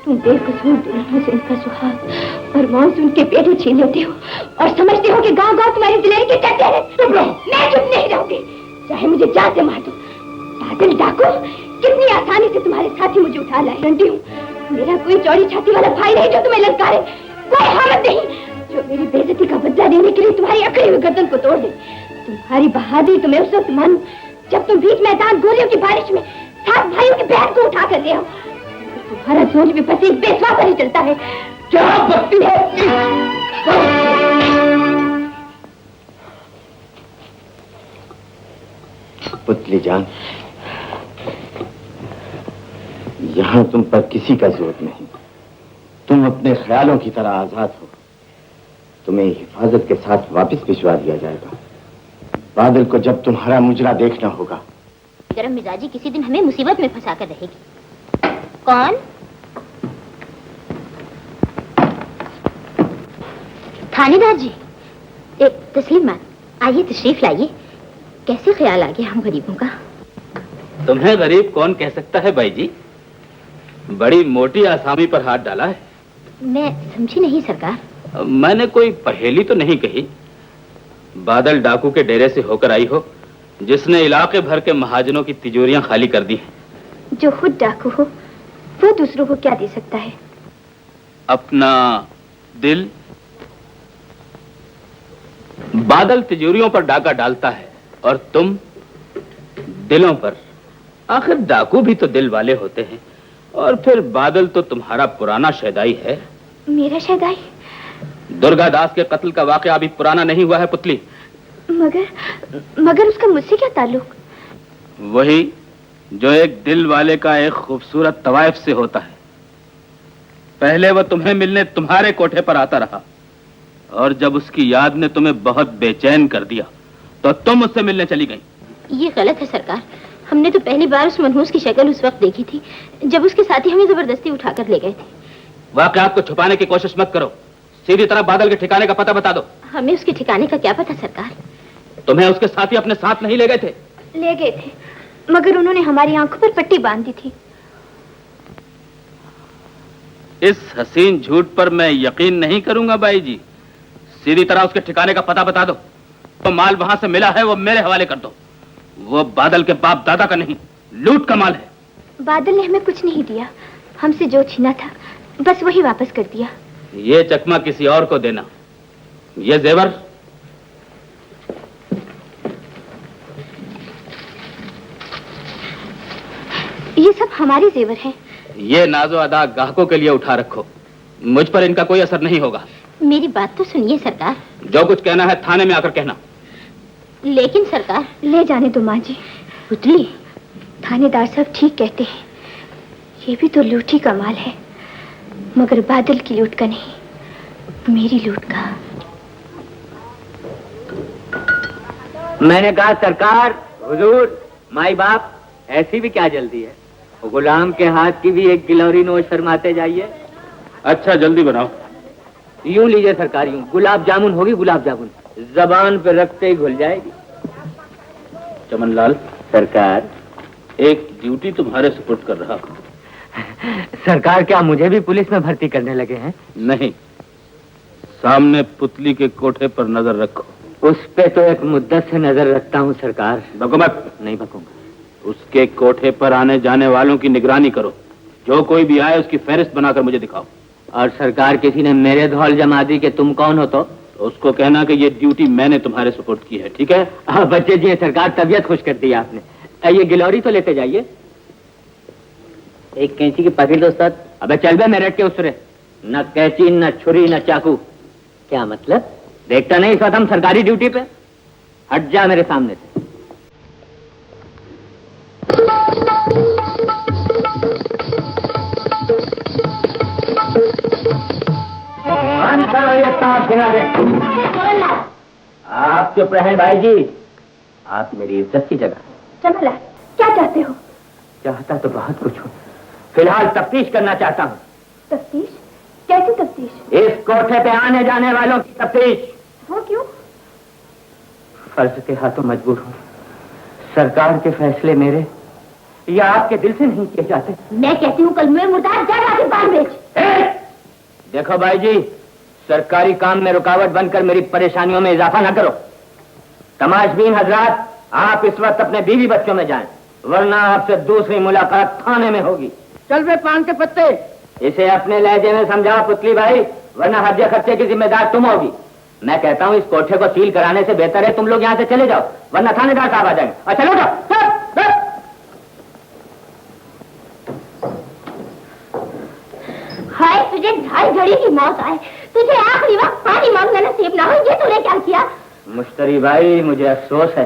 तुम बेकसूर दुल्हनों से उनका सुहाग और मौन से उनके पेट छीन लेते हो और समझते हो कि गांव गांव तुम्हारी दिलेरी के चलते हैं। चुप रहो। मैं चुप नहीं रहूंगी, चाहे मुझे जान से मार दो। बादल डाकू, कितनी आसानी से तुम्हारे साथी मुझे उठा लाए। डंडी हूँ, मेरा कोई चौड़ी छाती वाला भाई नहीं जो तुम्हें ललकारे, कोई हालत नहीं जो मेरी बेइज्जती का बदला लेने के लिए तुम्हारी अकड़ी हुई गर्दन को तोड़ दे। तुम्हारी बहादुरी तुम्हें उस वक्त मानूं जब तुम बीच मैदान गोलियों की बारिश में 7 भाइयों की बहन को उठा कर ले आओ। तुम्हारा सोच भी बस एक बेस्वासा ही चलता है। क्या बकती है? पुतली जान, यहाँ तुम पर किसी का जोर नहीं। तुम अपने ख्यालों की तरह आजाद हो। तुम्हें हिफाजत के साथ वापस भिजवा दिया जाएगा। बादल को जब तुम्हारा मुजरा देखना होगा। गरम मिजाजी किसी दिन हमें मुसीबत में फंसा कर रहेगी। कौन? थानेदार जी। तस्लीम मान, आइए तशरीफ लाइए। कैसे ख्याल आ गया हम गरीबों का? तुम्हें गरीब कौन कह सकता है बाई जी? बड़ी मोटी आसामी पर हाथ डाला है। मैं समझी नहीं सरकार। मैंने कोई पहेली तो नहीं कही। बादल डाकू के डेरे से होकर आई हो, जिसने इलाके भर के महाजनों की तिजोरियां खाली कर दी हैं। जो खुद डाकू हो वो दूसरों को क्या दे सकता है? अपना दिल। बादल तिजोरियों पर डाका डालता है और तुम दिलों पर। आखिर डाकू भी तो दिल वाले होते हैं। और फिर बादल तो तुम्हारा पुराना शहदाई है। मेरा शहदाई? दुर्गा दास के कत्ल का वाकया अभी पुराना नहीं हुआ है पुतली। मगर उसका मुझसे क्या ताल्लुक? वही जो एक दिल वाले का एक खूबसूरत तवाइफ से होता है। पहले वह तुम्हें मिलने तुम्हारे कोठे पर आता रहा, और जब उसकी याद ने तुम्हें बहुत बेचैन कर दिया तो तुम उससे मिलने चली गई। ये गलत है सरकार। हमने तो पहली बार उस मनहूस की शक्ल उस वक्त देखी थी जब उसके साथी हमें जबरदस्ती उठाकर ले गए थे। वाकयात को छुपाने की कोशिश मत करो। सीधी तरह बादल के ठिकाने का पता बता दो। हमें उसके ठिकाने का क्या पता सरकार? तुम्हें उसके साथी अपने साथ नहीं ले गए थे? ले गए थे, मगर उन्होंने हमारी आंखों पर पट्टी बांध दी थी। इस हसीन झूठ पर मैं यकीन नहीं करूंगा बाई जी। सीधी तरह उसके ठिकाने का पता बता दो। तो माल वहां से मिला है वो मेरे हवाले कर दो। वो बादल के बाप दादा का नहीं, लूट का माल है। बादल ने हमें कुछ नहीं दिया, हमसे जो छीना था बस वही वापस कर दिया। ये चकमा किसी और को देना। ये जेवर ये सब हमारे जेवर हैं। ये नाजो अदा गाहकों के लिए उठा रखो। मुझ पर इनका कोई असर नहीं होगा। मेरी बात तो सुनिए सरकार। जो कुछ कहना है थाने में आकर कहना। लेकिन सरकार। ले जाने दो माँ जी। पुतली, थानेदार साहब ठीक कहते हैं, ये भी तो लूट ही का माल है, मगर बादल की लूट का नहीं, मेरी लूट का। मैंने कहा सरकार, हुजूर, माई बाप, ऐसी भी क्या जल्दी है? गुलाम के हाथ की भी एक गिलौरी नोश फरमाते जाइए। अच्छा जल्दी बनाओ। यूं लीजिए सरकार, यूं। गुलाब जामुन होगी, गुलाब जामुन जबान पे रखते ही घुल जाएगी। चमनलाल सरकार। एक ड्यूटी तुम्हारे सुपुर्द कर रहा हूं। सरकार, क्या मुझे भी पुलिस में भर्ती करने लगे हैं? नहीं, सामने पुतली के कोठे पर नजर रखो। उस पे तो एक मुद्दत से नजर रखता हूँ सरकार। बको मत। नहीं बकूंगा। उसके कोठे पर आने जाने वालों की निगरानी करो। जो कोई भी आए उसकी फहरिस्त बनाकर मुझे दिखाओ। और सरकार, किसी ने मेरे धौल जमा दी कि तुम कौन हो तो उसको कहना कि ये ड्यूटी मैंने तुम्हारे सुपुर्द की है, ठीक है? हाँ बच्चे जी, सरकार तबीयत खुश कर दी आपने। ये गिलौरी तो लेते जाइए। एक कैंची की पैकेट दो उस्ताद। अबे चल बे मेरठ के उसरे। न कैंची, न छुरी, न चाकू। क्या मतलब? देखता नहीं इस वक्त हम सरकारी ड्यूटी पे? हट जा मेरे सामने से। आप चुप रहे भाई जी, आप मेरी इज्जत की जगह। चमला, क्या चाहते हो? चाहता तो बहुत कुछ हूँ, फिलहाल तफ्तीश करना चाहता हूँ। तफ्तीश? कैसी तफ्तीश? इस कोठे पे आने जाने वालों की तफ्तीश। वो क्यों? फर्ज के हाथों मजबूर हूँ। सरकार के फैसले मेरे या आपके दिल से नहीं किए जाते। मैं कहती हूँ कल मुझे मुर्दार जगह के बाल बेच। देखो भाई जी, सरकारी काम में रुकावट बनकर मेरी परेशानियों में इजाफा न करो। तमाशबीन हजरात, आप इस वक्त अपने बीवी बच्चों में जाएं, वरना आपसे दूसरी मुलाकात थाने में होगी। चल बे पान के पत्ते। इसे अपने लहजे में समझाओ पुतली भाई, वरना हर्जे खर्चे की जिम्मेदार तुम होगी। मैं कहता हूँ इस कोठे को सील कराने से बेहतर है तुम लोग यहाँ से चले जाओ, वरना थानेदार साहब आ जाएंगे। और चलो जाओ। हाय तुझे ढाई घड़ी की मौत आए, तुझे आखिरी वक्त पानी मांगना नसीब ना हो, ये तूने क्या किया? मुश्तरी भाई, मुझे अफसोस है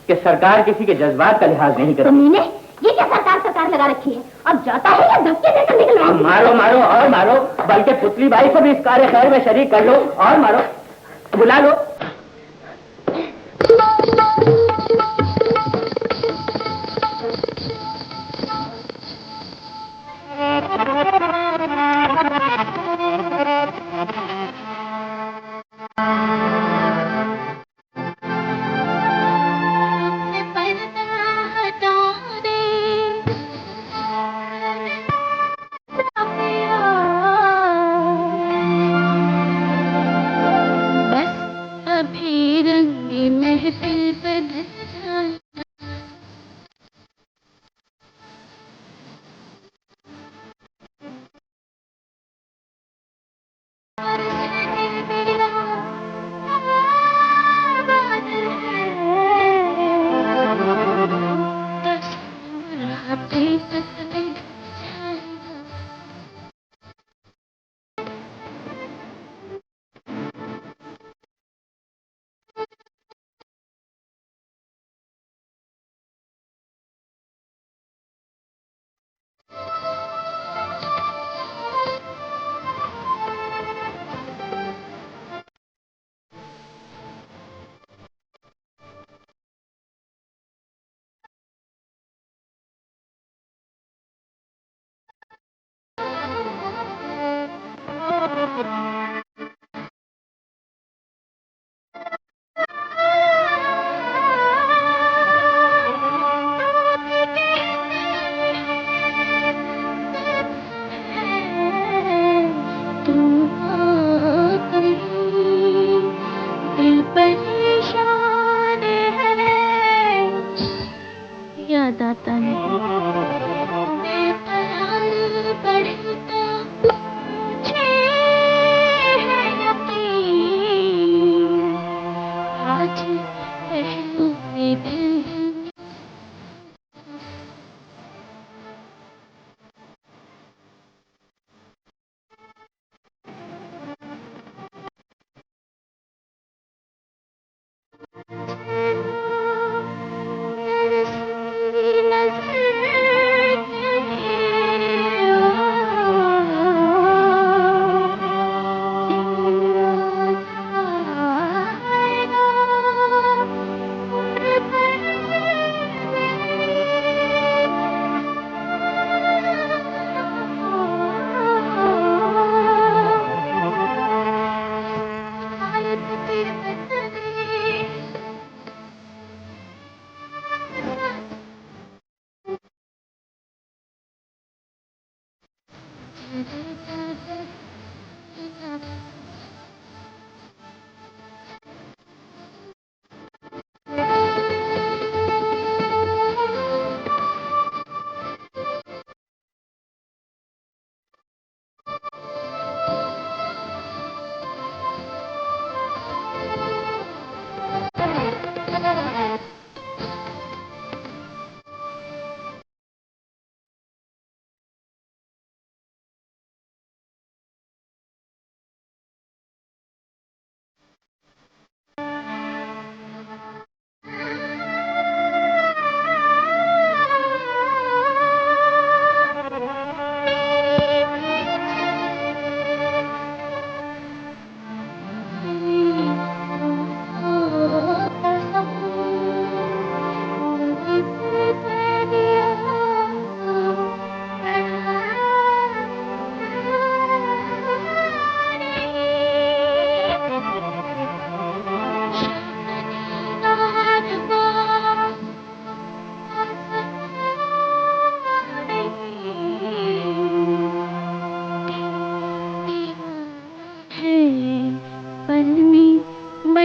कि सरकार किसी के जज्बात का लिहाज नहीं करती। तुमने ये क्या सरकार लगा रखी है? अब जाता है या धक्के देकर निकलवाएंगे? मारो मारो और मारो, बल्कि पुतली भाई को भी इस कार्य खैर में शरीक कर लो और मारो, बुला लो। महफिल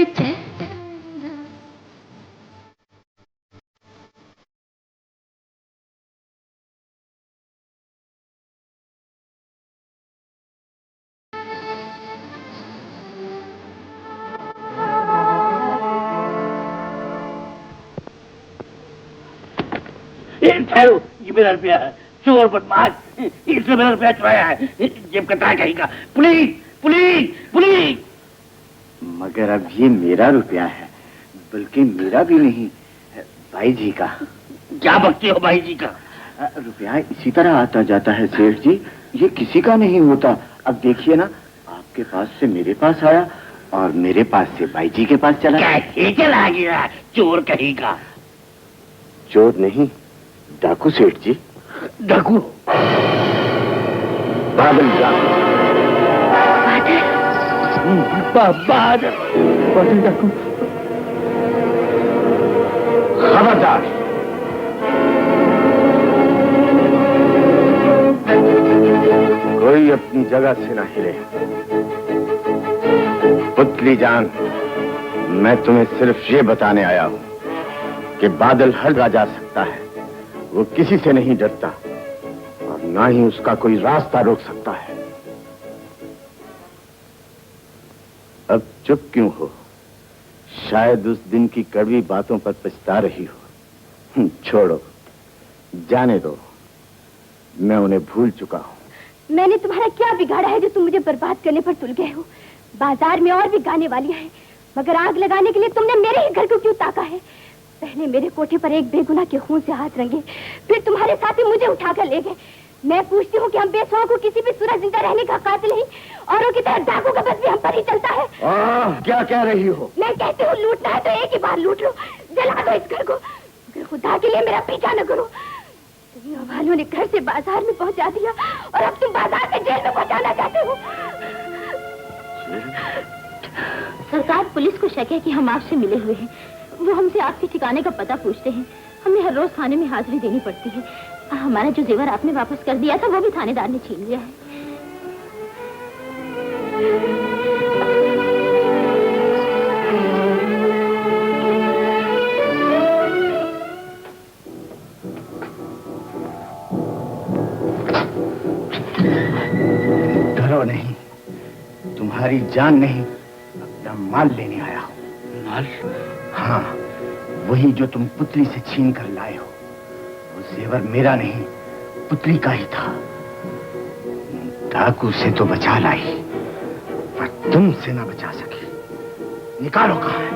बेचैन ठहरो, ये मेरा रुपया है। चोर बदमाश, इसने मेरा रुपया चुराया है। जेब कतरा कहेगा। Police police police. मगर अब ये मेरा रुपया है, बल्कि मेरा भी नहीं, भाई जी का। क्या बकते हो भाई जी का? रुपया इसी तरह आता जाता है सेठ जी, ये किसी का नहीं होता। अब देखिए ना, आपके पास से मेरे पास आया और मेरे पास से भाई जी के पास चला। कैसे चला गया? चोर कहेगा। चोर नहीं, डाकू सेठ जी। डाकू? बादल डाकू। बादल बादल डाकू। खबरदार, कोई अपनी जगह से ना हिले। पुतली जान, मैं तुम्हें सिर्फ ये बताने आया हूं कि बादल हर जगह जा सकता है, वो किसी से नहीं डरता और ना ही उसका कोई रास्ता रोक सकता है। अब चुप क्यों हो? शायद उस दिन की कड़वी बातों पर पछता रही हो। छोड़ो, जाने दो, मैं उन्हें भूल चुका हूं। मैंने तुम्हारा क्या बिगाड़ा है जो तुम मुझे बर्बाद करने पर तुल गए हो? बाजार में और भी गाने वालियां हैं, मगर आग लगाने के लिए तुमने मेरे ही घर को क्यों ताका है? पहले मेरे कोठे पर एक बेगुनाह के खून से हाथ रंगे, फिर तुम्हारे साथी मुझे उठाकर ले गए। मैं पूछती हूँ कि हम बेसुआ को किसी भी सूरत जिंदा रहने का कातिल नहीं, औरों की तरह डाकू का बस भी हम पर ही चलता है। क्या कह रही हो? मैं कहती हूँ लूटना है तो एक ही बार लूट लो, जला दो इस घर को, मगर खुदा के लिए मेरा पीछा न करो। दुनिया वालों ने घर से बाजार में पहुंचा दिया और अब तुम बाजार से जेल में पहुंचाना चाहते हो। सरकार, पुलिस को शक है कि हम आपसे मिले हुए हैं। वो हमसे आपके ठिकाने का पता पूछते हैं। हमें हर रोज थाने में हाजिरी देनी पड़ती है। हमारा जो जेवर आपने वापस कर दिया था वो भी थानेदार ने छीन लिया है। डरो नहीं, तुम्हारी जान नहीं, अपना माल लेने आया हूं। माल? हाँ, वही जो तुम पुतली से छीन कर लाए हो। वो जेवर मेरा नहीं, पुतली का ही था। डाकू से तो बचा लाई, पर तुमसे ना बचा सकी। निकालो कहाँ है?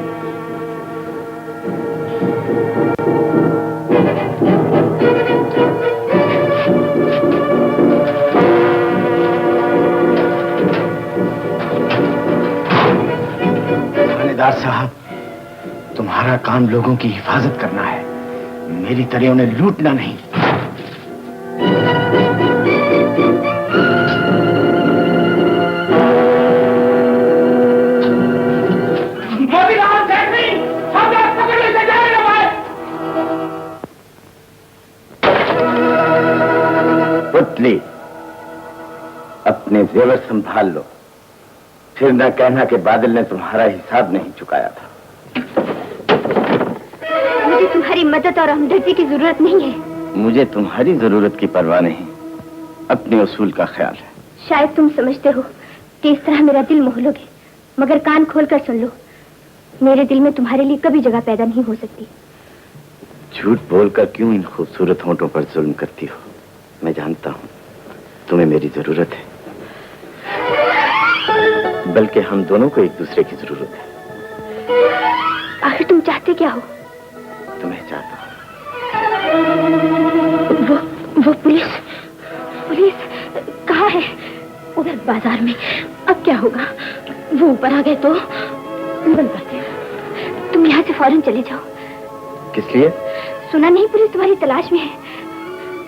थानेदार साहब, तुम्हारा काम लोगों की हिफाजत करना है, मेरी तरह उन्हें लूटना नहीं। पुतली, अपने जेवर संभाल लो, फिर न कहना कि बादल ने तुम्हारा हिसाब नहीं चुकाया था। मुझे तुम्हारी मदद और हमदर्दी की जरूरत नहीं है। मुझे तुम्हारी जरूरत की परवाह नहीं, अपने उसूल का ख्याल है। शायद तुम समझते हो कि इस तरह मेरा दिल मोह लोगे, मगर कान खोलकर सुन लो, मेरे दिल में तुम्हारे लिए कभी जगह पैदा नहीं हो सकती। झूठ बोलकर क्यों इन खूबसूरत होंठों पर जुल्म करती हो? मैं जानता हूं तुम्हें मेरी जरूरत है, बल्कि हम दोनों को एक दूसरे की जरूरत है। आखिर तुम चाहते क्या हो? तुम्हें चाहता हूं। वो पुलिस कहाँ है? उधर बाजार में। अब क्या होगा? वो ऊपर आ गए तो बंद करते हो। तुम यहाँ से फौरन चले जाओ। किस लिए? सुना नहीं पुलिस तुम्हारी तलाश में है?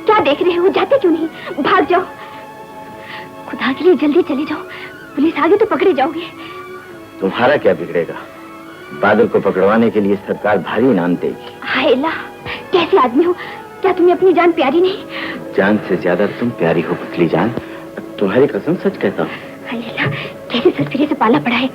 क्या देख रहे हो? जाते क्यों नहीं? भाग जाओ, खुदा के लिए जल्दी चले जाओ, पुलिस आगे तो पकड़े जाओगे। तुम्हारा क्या बिगड़ेगा? बादल को पकड़वाने के लिए सरकार भारी इनाम देगी। हाय अल्लाह, कैसे आदमी हो? क्या तुम्हें अपनी जान प्यारी नहीं? जान से ज्यादा तुम प्यारी हो पुतली जान, तुम्हारी कसम सच कहता हूँ। हाय अल्लाह, कैसे सरफिरे से पाला पड़ा है।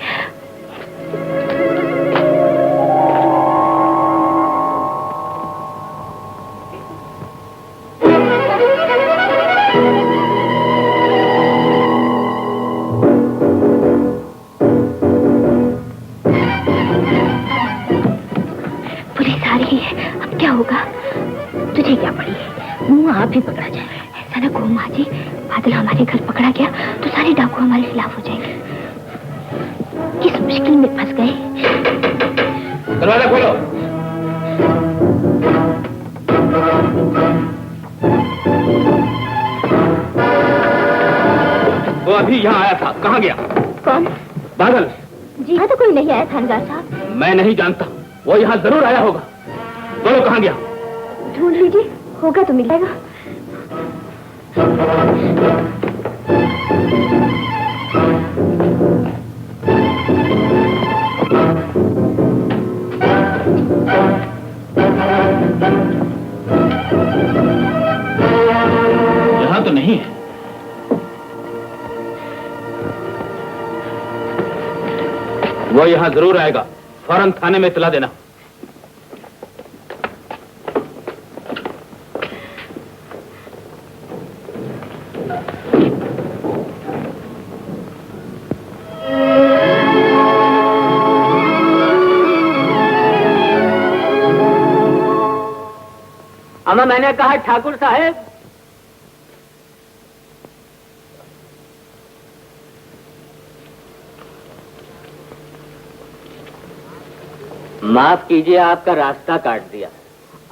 भी पकड़ा जाए। ऐसा ना कहो माँ जी, बादल हमारे घर पकड़ा गया तो सारे डाकू हमारे खिलाफ हो जाएंगे। किस मुश्किल में फंस गए। दरवाजा खोलो। वो अभी यहाँ आया था, कहाँ गया? कौन? बादल। जी यहाँ तो कोई नहीं आया थानेदार साहब। मैं नहीं जानता, वो यहाँ जरूर आया होगा। बोलो कहाँ गया? ढूंढ लीजिए, होगा तो मिल जाएगा। यहाँ तो नहीं है। वो यहाँ जरूर आएगा, फौरन थाने में इतला देना। अम्मा मैंने कहा ठाकुर साहब। माफ कीजिए, आपका रास्ता काट दिया।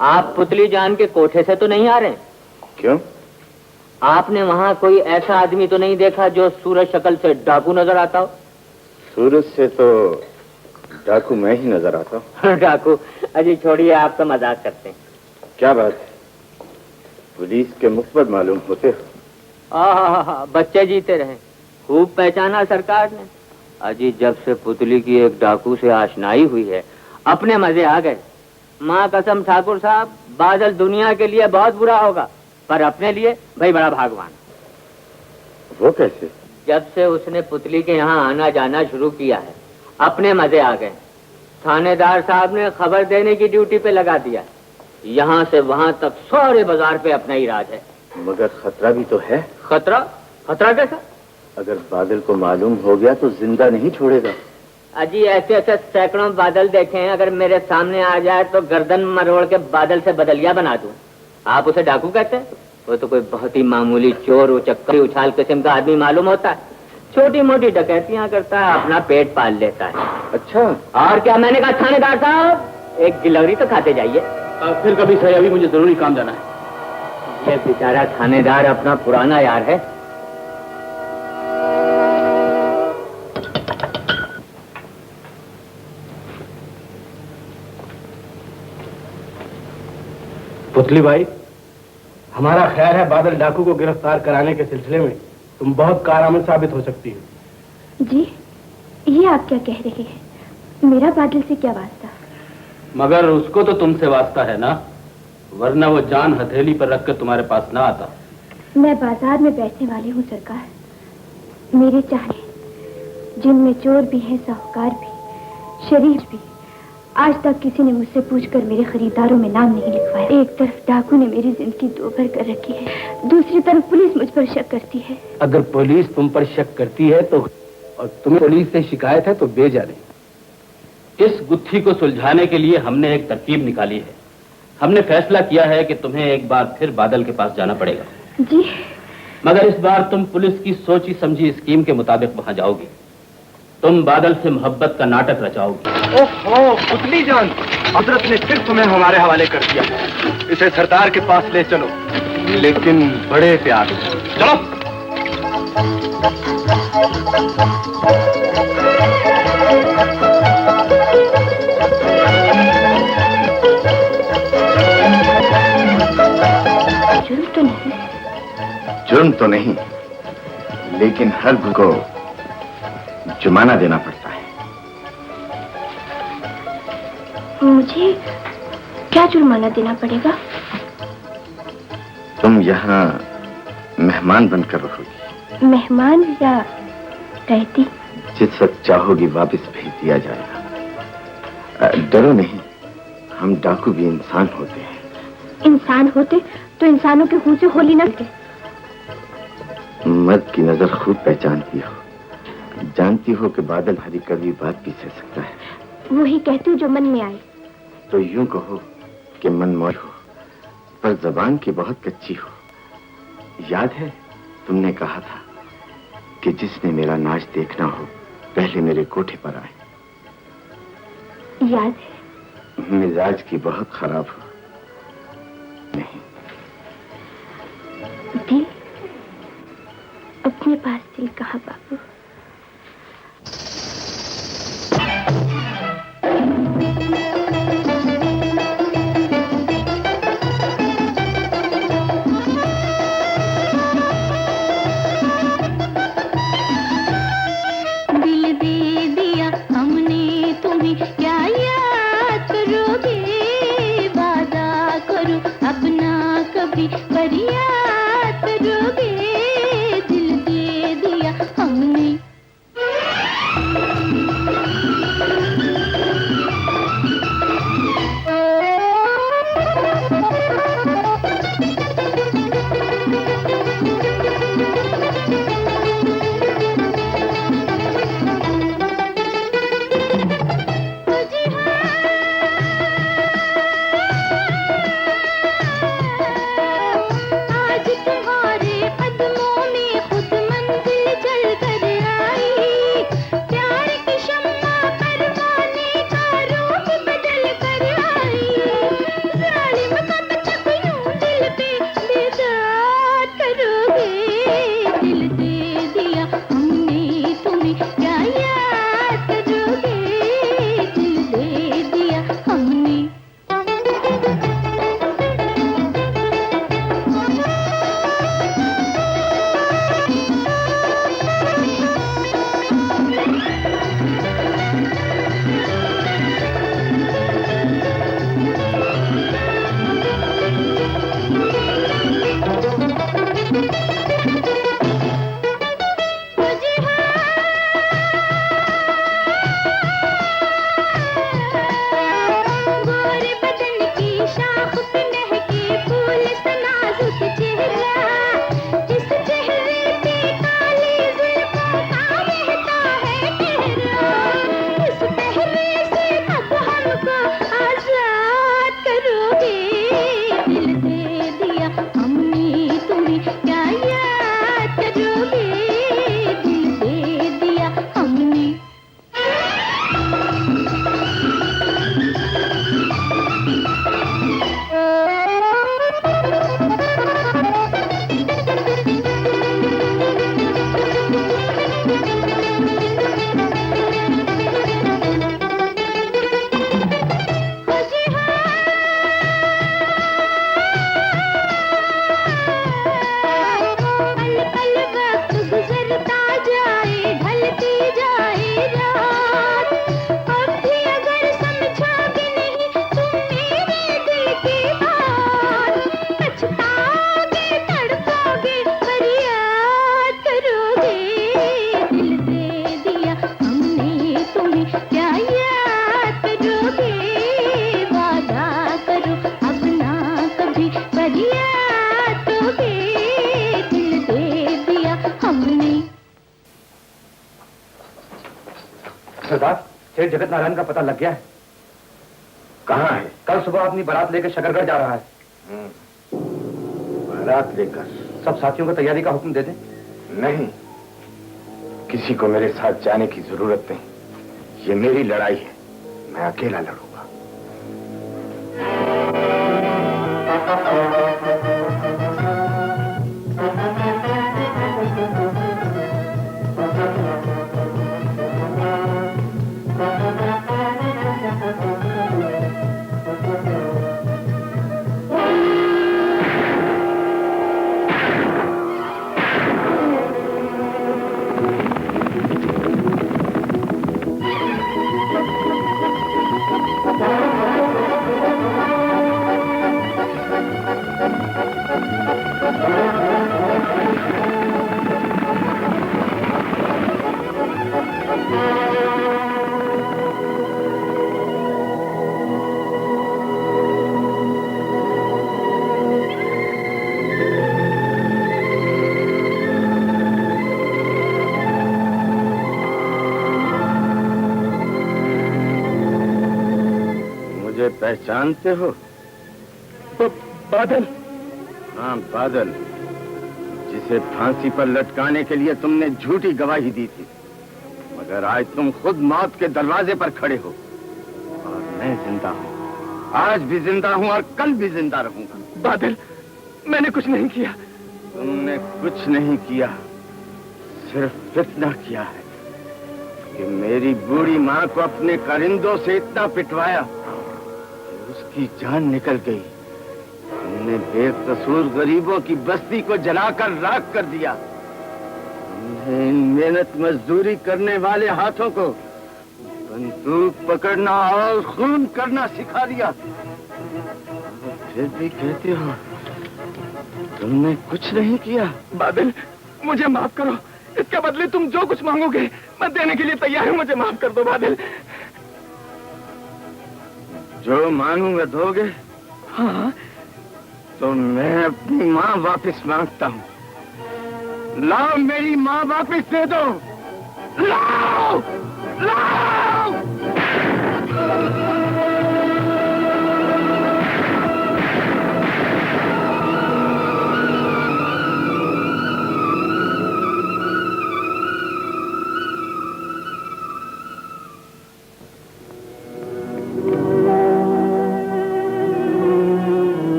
आप पुतली जान के कोठे से तो नहीं आ रहे? क्यों? आपने वहाँ कोई ऐसा आदमी तो नहीं देखा जो सूरज शक्ल से डाकू नजर आता हो? सूरज से तो डाकू मैं ही नजर आता हूँ। डाकू? अजी छोड़िए, आप तो मजाक करते हैं। क्या बात है, पुलिस के मुखबिर मालूम होते हो। बच्चे जीते रहे, खूब पहचाना सरकार ने। अजी जब से पुतली की एक डाकू से आशनाई हुई है, अपने मजे आ गए। माँ कसम ठाकुर साहब, बादल दुनिया के लिए बहुत बुरा होगा, पर अपने लिए भाई बड़ा भागवान। वो कैसे? जब से उसने पुतली के यहाँ आना जाना शुरू किया है, अपने मजे आ गए। थानेदार साहब ने खबर देने की ड्यूटी पे लगा दिया। यहाँ से वहाँ तक सारे बाजार पे अपना ही राज है। मगर खतरा भी तो है। खतरा? खतरा कैसा? अगर बादल को मालूम हो गया तो जिंदा नहीं छोड़ेगा। अजी ऐसे ऐसे सैकड़ों बादल देखे हैं, अगर मेरे सामने आ जाए तो गर्दन मरोड़ के बादल से बदलिया बना दूं। आप उसे डाकू कहते हैं? वो तो कोई बहुत ही मामूली चोर उचक्करी उछाल किस्म का आदमी मालूम होता है। छोटी मोटी डकैतियां करता है, अपना पेट पाल लेता है। अच्छा, और क्या? मैंने कहा थानेदार साहब, एक गिलौरी तो खाते जाइए। फिर कभी सही, अभी मुझे जरूरी काम जाना है। ये बेचारा थानेदार अपना पुराना यार है। पुतली भाई, हमारा ख्याल है बादल डाकू को गिरफ्तार कराने के सिलसिले में तुम बहुत कारआमद साबित हो सकती हो। जी, ये आप क्या कह रहे हैं? मेरा बादल से क्या वास्ता? मगर उसको तो तुमसे वास्ता है ना, वरना वो जान हथेली पर रखकर तुम्हारे पास ना आता। मैं बाजार में बैठने वाली हूँ सरकार। मेरे चाहे जिनमें चोर भी हैं, साहूकार भी, शरीफ भी, आज तक किसी ने मुझसे पूछकर मेरे खरीदारों में नाम नहीं लिखवाया। एक तरफ डाकू ने मेरी जिंदगी दोभर कर रखी है, दूसरी तरफ पुलिस मुझ पर शक करती है। अगर पुलिस तुम पर शक करती है तो, और तुम्हें पुलिस से शिकायत है तो बेजाने। इस गुत्थी को सुलझाने के लिए हमने एक तरकीब निकाली है। हमने फैसला किया है कि तुम्हें एक बार फिर बादल के पास जाना पड़ेगा। जी? मगर इस बार तुम पुलिस की सोची समझी स्कीम के मुताबिक वहां जाओगी। तुम बादल से मोहब्बत का नाटक रचाओगी। ओहो पुतली जान, हजरत ने फिर तुम्हें हमारे हवाले कर दिया। इसे सरदार के पास ले चलो, लेकिन बड़े प्यार से। चलो। जुर्म तो नहीं, लेकिन हर गुनाह को जुर्माना देना पड़ता है। मुझे क्या जुर्माना देना पड़ेगा? तुम यहाँ मेहमान बनकर रहोगी। मेहमान या कैदी? जिस वक्त चाहोगी वापस भेज दिया जाएगा। डरो नहीं, हम डाकू भी इंसान होते हैं। इंसान होते तो इंसानों के मुंह से होली न निकले। मर्द की नजर खूब पहचानती हो, जानती हो कि बादल हरी कड़वी बात भी सह सकता है। वही कहती हूँ जो मन में आए। तो यूं कहो कि मन मौज हो, पर जबान की बहुत कच्ची हो। याद है तुमने कहा था कि जिसने मेरा नाच देखना हो पहले मेरे कोठे पर आए। याद है। मिजाज की बहुत खराब हो। नहीं, दिल? अपने पास दिल कहाँ बाबू? सरदार, सेठ जगत नारायण का पता लग गया है। कहाँ है? कल सुबह अपनी बारात लेकर शकरगढ़ जा रहा है। बारात लेकर? सब साथियों को तैयारी का हुक्म दे दें। नहीं, किसी को मेरे साथ जाने की जरूरत नहीं। ये मेरी लड़ाई है, मैं अकेला लड़ूंगा। पहचानते हो? बादल। हाँ, बादल, जिसे फांसी पर लटकाने के लिए तुमने झूठी गवाही दी थी, मगर आज तुम खुद मौत के दरवाजे पर खड़े हो। और मैं जिंदा हूँ, आज भी जिंदा हूँ और कल भी जिंदा रहूंगा। बादल, मैंने कुछ नहीं किया। तुमने कुछ नहीं किया, सिर्फ फितना किया है कि मेरी बूढ़ी माँ को अपने कारिंदों से इतना पिटवाया कि उसकी जान निकल गई। तुमने बेकसूर गरीबों की बस्ती को जलाकर राख कर दिया। तुमने इन मेहनत मजदूरी करने वाले हाथों को बंदूक पकड़ना और खून करना सिखा दिया। फिर भी कहते हो तुमने कुछ नहीं किया। बादल, मुझे माफ करो। इसके बदले तुम जो कुछ मांगोगे मैं देने के लिए तैयार हूँ। मुझे माफ कर दो बादल। जो मांगूंगा दोगे? हाँ। तो मैं अपनी माँ वापस मांगता हूँ। लाओ, मेरी माँ वापस दे दो। लाओ, लाओ।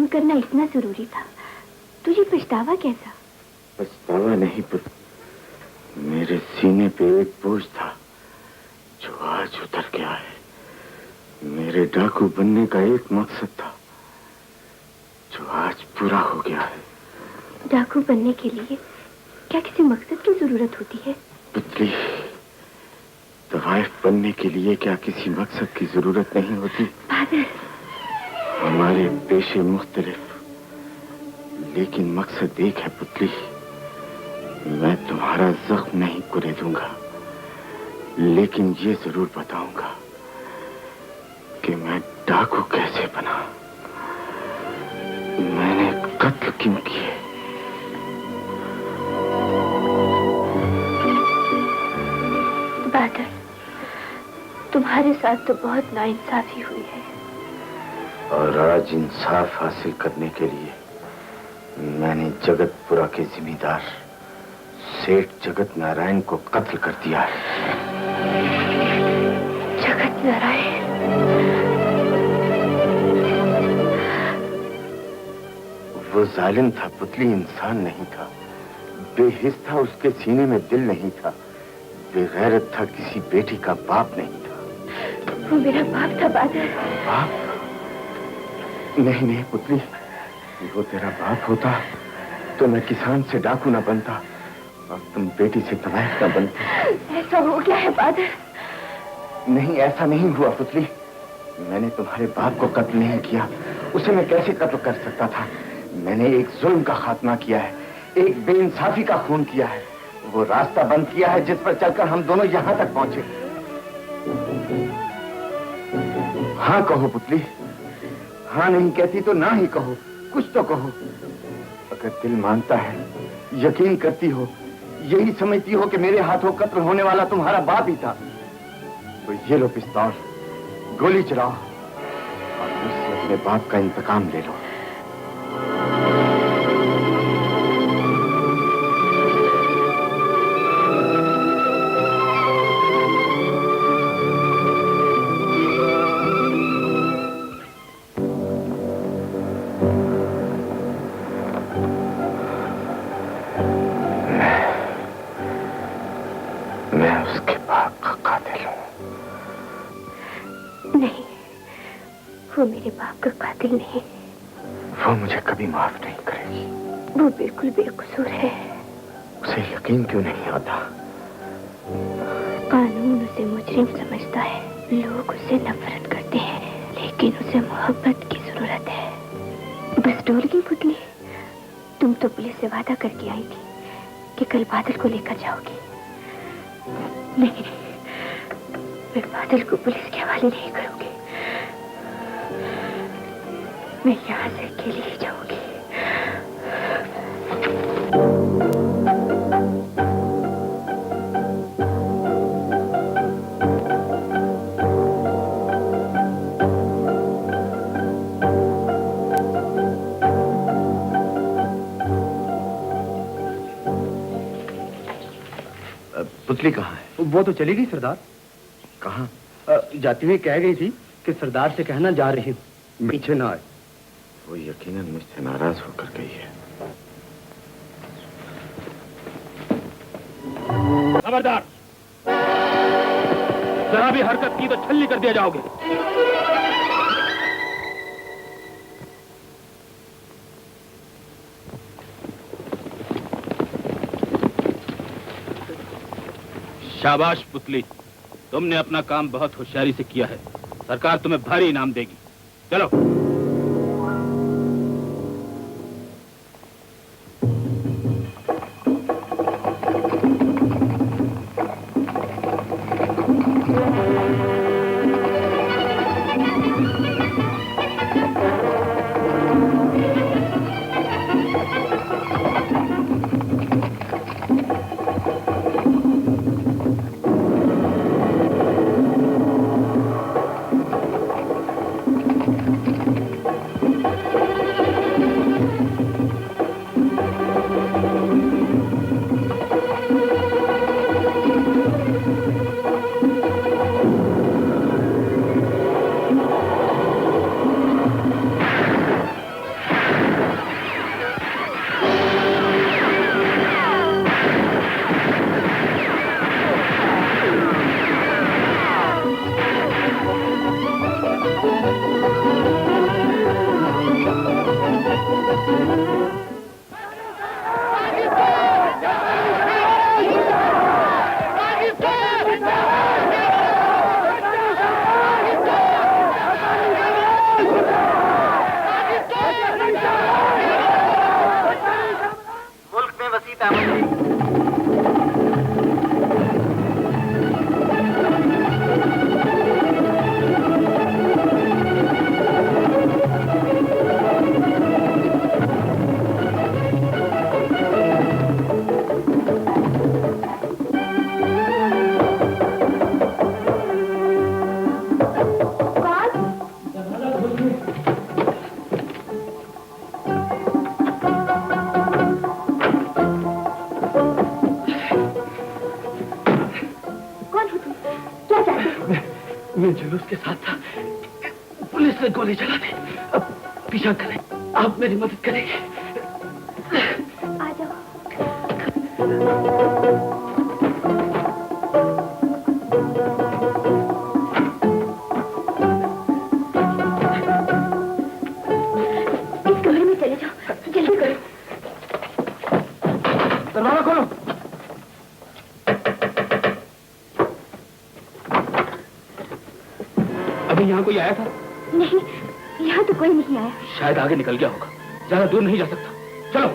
करना इतना जरूरी था, तुझे पछतावा कैसा? पछतावा नहीं पुत्र, मेरे सीने पे एक बोझ था जो आज उतर गया है। मेरे डाकू बनने का एक मकसद था जो आज पूरा हो गया है। डाकू बनने के लिए क्या किसी मकसद की जरूरत होती है? पुतली, तवाइफ बनने के लिए क्या किसी मकसद की जरूरत नहीं होती? फादर, हमारे पेशे मुख्तलिफ, लेकिन मकसद एक है पुतली। मैं तुम्हारा जख्म नहीं कुरेदूंगा, लेकिन ये जरूर बताऊंगा कि मैं डाकू कैसे बना, मैंने कत्ल क्यों किए। बादल, तुम्हारे साथ तो बहुत नाइंसाफी हुई है, और आज इंसाफ हासिल करने के लिए मैंने जगतपुरा के जिम्मेदार सेठ जगत नारायण को कत्ल कर दिया है। जगत नारायण? वो जालिम था पुतली, इंसान नहीं था। बेहिस था, उसके सीने में दिल नहीं था। बेगैरत था, किसी बेटी का बाप नहीं था। वो मेरा बाप था बादल। बाप? नहीं नहीं पुतली, वो तेरा बाप होता तो मैं किसान से डाकू न बनता और तुम बेटी से तवाइफ न बनती। ऐसा हो गया है बादल? नहीं, ऐसा नहीं हुआ पुतली। मैंने तुम्हारे बाप को कत्ल नहीं किया, उसे मैं कैसे कत्ल कर सकता था? मैंने एक जुल्म का खात्मा किया है, एक बेइंसाफी का खून किया है, वो रास्ता बंद किया है जिस पर चलकर हम दोनों यहां तक पहुंचे। हाँ कहो पुतली, हाँ नहीं कहती तो ना ही कहो, कुछ तो कहो। अगर दिल मानता है, यकीन करती हो, यही समझती हो कि मेरे हाथों कत्ल होने वाला तुम्हारा बाप ही था, तो ये लो पिस्तौल, गोली चलाओ और मुझसे अपने बाप का इंतकाम ले लो। वो मेरे बाप का कातिल नहीं। वो मुझे कभी माफ नहीं करेगी। वो बिल्कुल बेकसूर है। उसे यकीन क्यों नहीं आता? कानून उसे मुजरिम समझता है, लोग उसे नफरत करते हैं, लेकिन उसे मोहब्बत की जरूरत है। बस डोल गई पुतली, तुम तो पुलिस से वादा करके आई थी कि कल बादल को लेकर जाओगी। नहीं, मैं बादल को पुलिस के हवाले नहीं करूंगी। मैं यहाँ से अकेले ही जाऊंगी। पुतली कहाँ है? वो तो चली गई सरदार। कहाँ? जाती हुई कह गई थी कि सरदार से कहना जा रही हूँ, पीछे ना आए। वो यकीनन मुझसे नाराज होकर गई है। खबरदार, जरा भी हरकत की तो छल्ली कर दिया जाओगे। शाबाश पुतली, तुमने अपना काम बहुत होशियारी से किया है। सरकार तुम्हें भारी इनाम देगी। चलो। मैं जुलूस के साथ था, पुलिस ने गोली चला दी। अब पीछा करें, आप मेरी मदद करेंगे। आ जाओ। इस कमरे में चले जाओ, जल्दी करो। दरवाजा खोलो। यहाँ कोई आया था? नहीं, यहाँ तो कोई नहीं आया। शायद आगे निकल गया होगा, ज्यादा दूर नहीं जा सकता। चलो।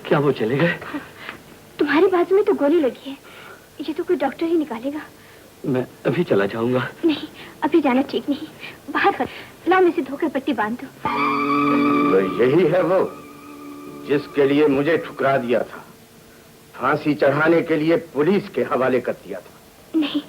क्या वो चले गए? तुम्हारे बाजू में तो गोली लगी है, ये तो कोई डॉक्टर ही निकालेगा। मैं अभी चला जाऊंगा। नहीं, अभी जाना ठीक नहीं। बाहर लाओ, मैं इसे धोकर पट्टी बांध दो। तो यही है वो जिसके लिए मुझे ठुकरा दिया था, फांसी चढ़ाने के लिए पुलिस के हवाले कर दिया था। नहीं,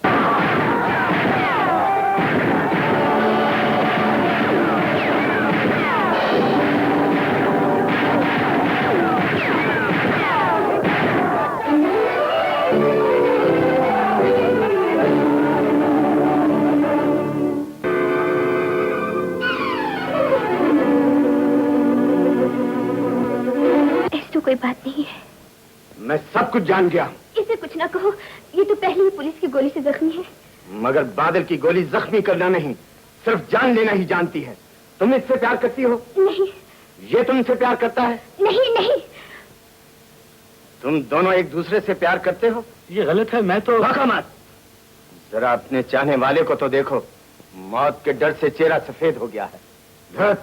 कोई बात नहीं है। मैं सब कुछ जान गया। इसे कुछ ना कहो, ये तो पहले ही पुलिस की गोली से जख्मी है। मगर बादल की गोली जख्मी करना नहीं, सिर्फ जान लेना ही जानती है। तुम इससे प्यार करती हो? नहीं। ये तुमसे प्यार करता है? नहीं नहीं। तुम दोनों एक दूसरे से प्यार करते हो? ये गलत है। मैं तो मत। जरा अपने चाहने वाले को तो देखो, मौत के डर से चेहरा सफेद हो गया है।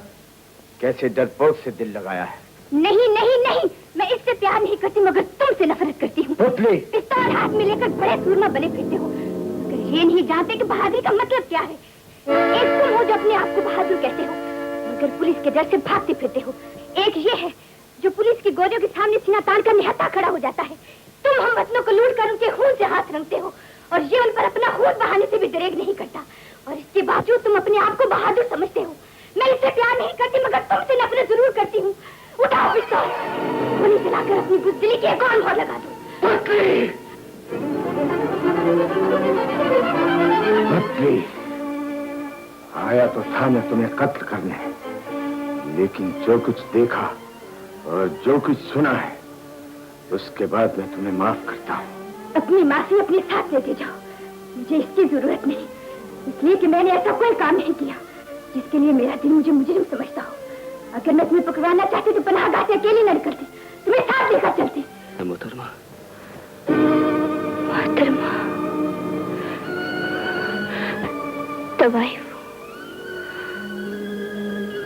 कैसे डरपोक से दिल लगाया है। नहीं नहीं नहीं, मैं इससे प्यार नहीं करती मगर तुमसे नफरत करती हूँ। पिस्तौल हाथ में लेकर बड़े सूरमा बने फिरते हो, मगर ये नहीं जानते कि बहादुरी का मतलब क्या है। एक तुम हो जो अपने आप को बहादुर कहते हो, मगर पुलिस के डर से भागते फिरते हो। एक ये है जो पुलिस की गोलियों के सामने सीना तान कर निहत्था खड़ा हो जाता है। तुम हम वतनों को लूट कर उनके खून से हाथ रंगते हो और ये उन पर अपना खून बहाने से भी दरेग नहीं करता, और इसके बावजूद तुम अपने आप को बहादुर समझते हो। मैं इससे प्यार नहीं करती मगर तुमसे नफरत जरूर करती हूँ। उठाओ पिस्तौल, गोली चलाकर अपनी बुज़दिली की एक और मोहर लगा दो। आया तो था मैं तुम्हें कत्ल करने, लेकिन जो कुछ देखा और जो कुछ सुना है उसके बाद मैं तुम्हें माफ करता हूँ। अपनी माफी अपने साथ लेके जाओ, मुझे इसकी जरूरत नहीं, इसलिए कि मैंने ऐसा कोई काम नहीं किया जिसके लिए मेरा दिल मुझे मुजरिम समझता हो। अगर मैं तुम्हें पकड़वाना चाहती तो पनाहगाह से अकेली न निकलती, तुम्हें साथ लेकर चलती। मोहतरमा, मोहतरमा, तवाइफ,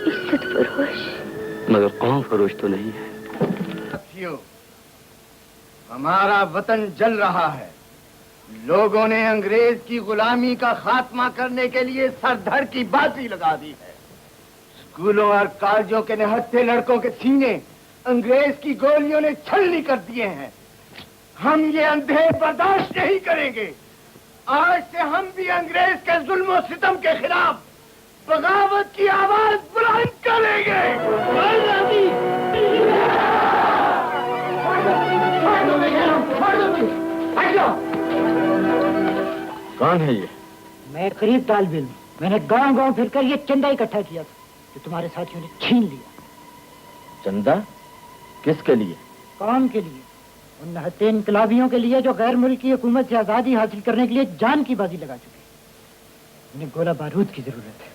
इज्जत फरोश, मगर कौम फरोश तो नहीं है। साथियों, हमारा वतन जल रहा है। लोगों ने अंग्रेज की गुलामी का खात्मा करने के लिए सरधड़ की बाजी लगा दी है। स्कूलों और कॉलेजों के निहत्थे लड़कों के सीने अंग्रेज की गोलियों ने छलनी कर दिए हैं। हम ये अंधेर बर्दाश्त नहीं करेंगे। आज से हम भी अंग्रेज के जुल्म और सितम के खिलाफ बगावत की आवाज बुलंद करेंगे। कौन है ये? मैं करीब तालिब इल्म, मैंने गांव गांव फिरकर ये चंदा इकट्ठा किया था जो तुम्हारे साथियों ने छीन लिया। चंदा किसके लिए? कौन के लिए? उन नहत्ते इनकलाबियों के लिए जो गैर मुल्की हुकूमत से आजादी हासिल करने के लिए जान की बाजी लगा चुके। उन्हें गोला बारूद की जरूरत है,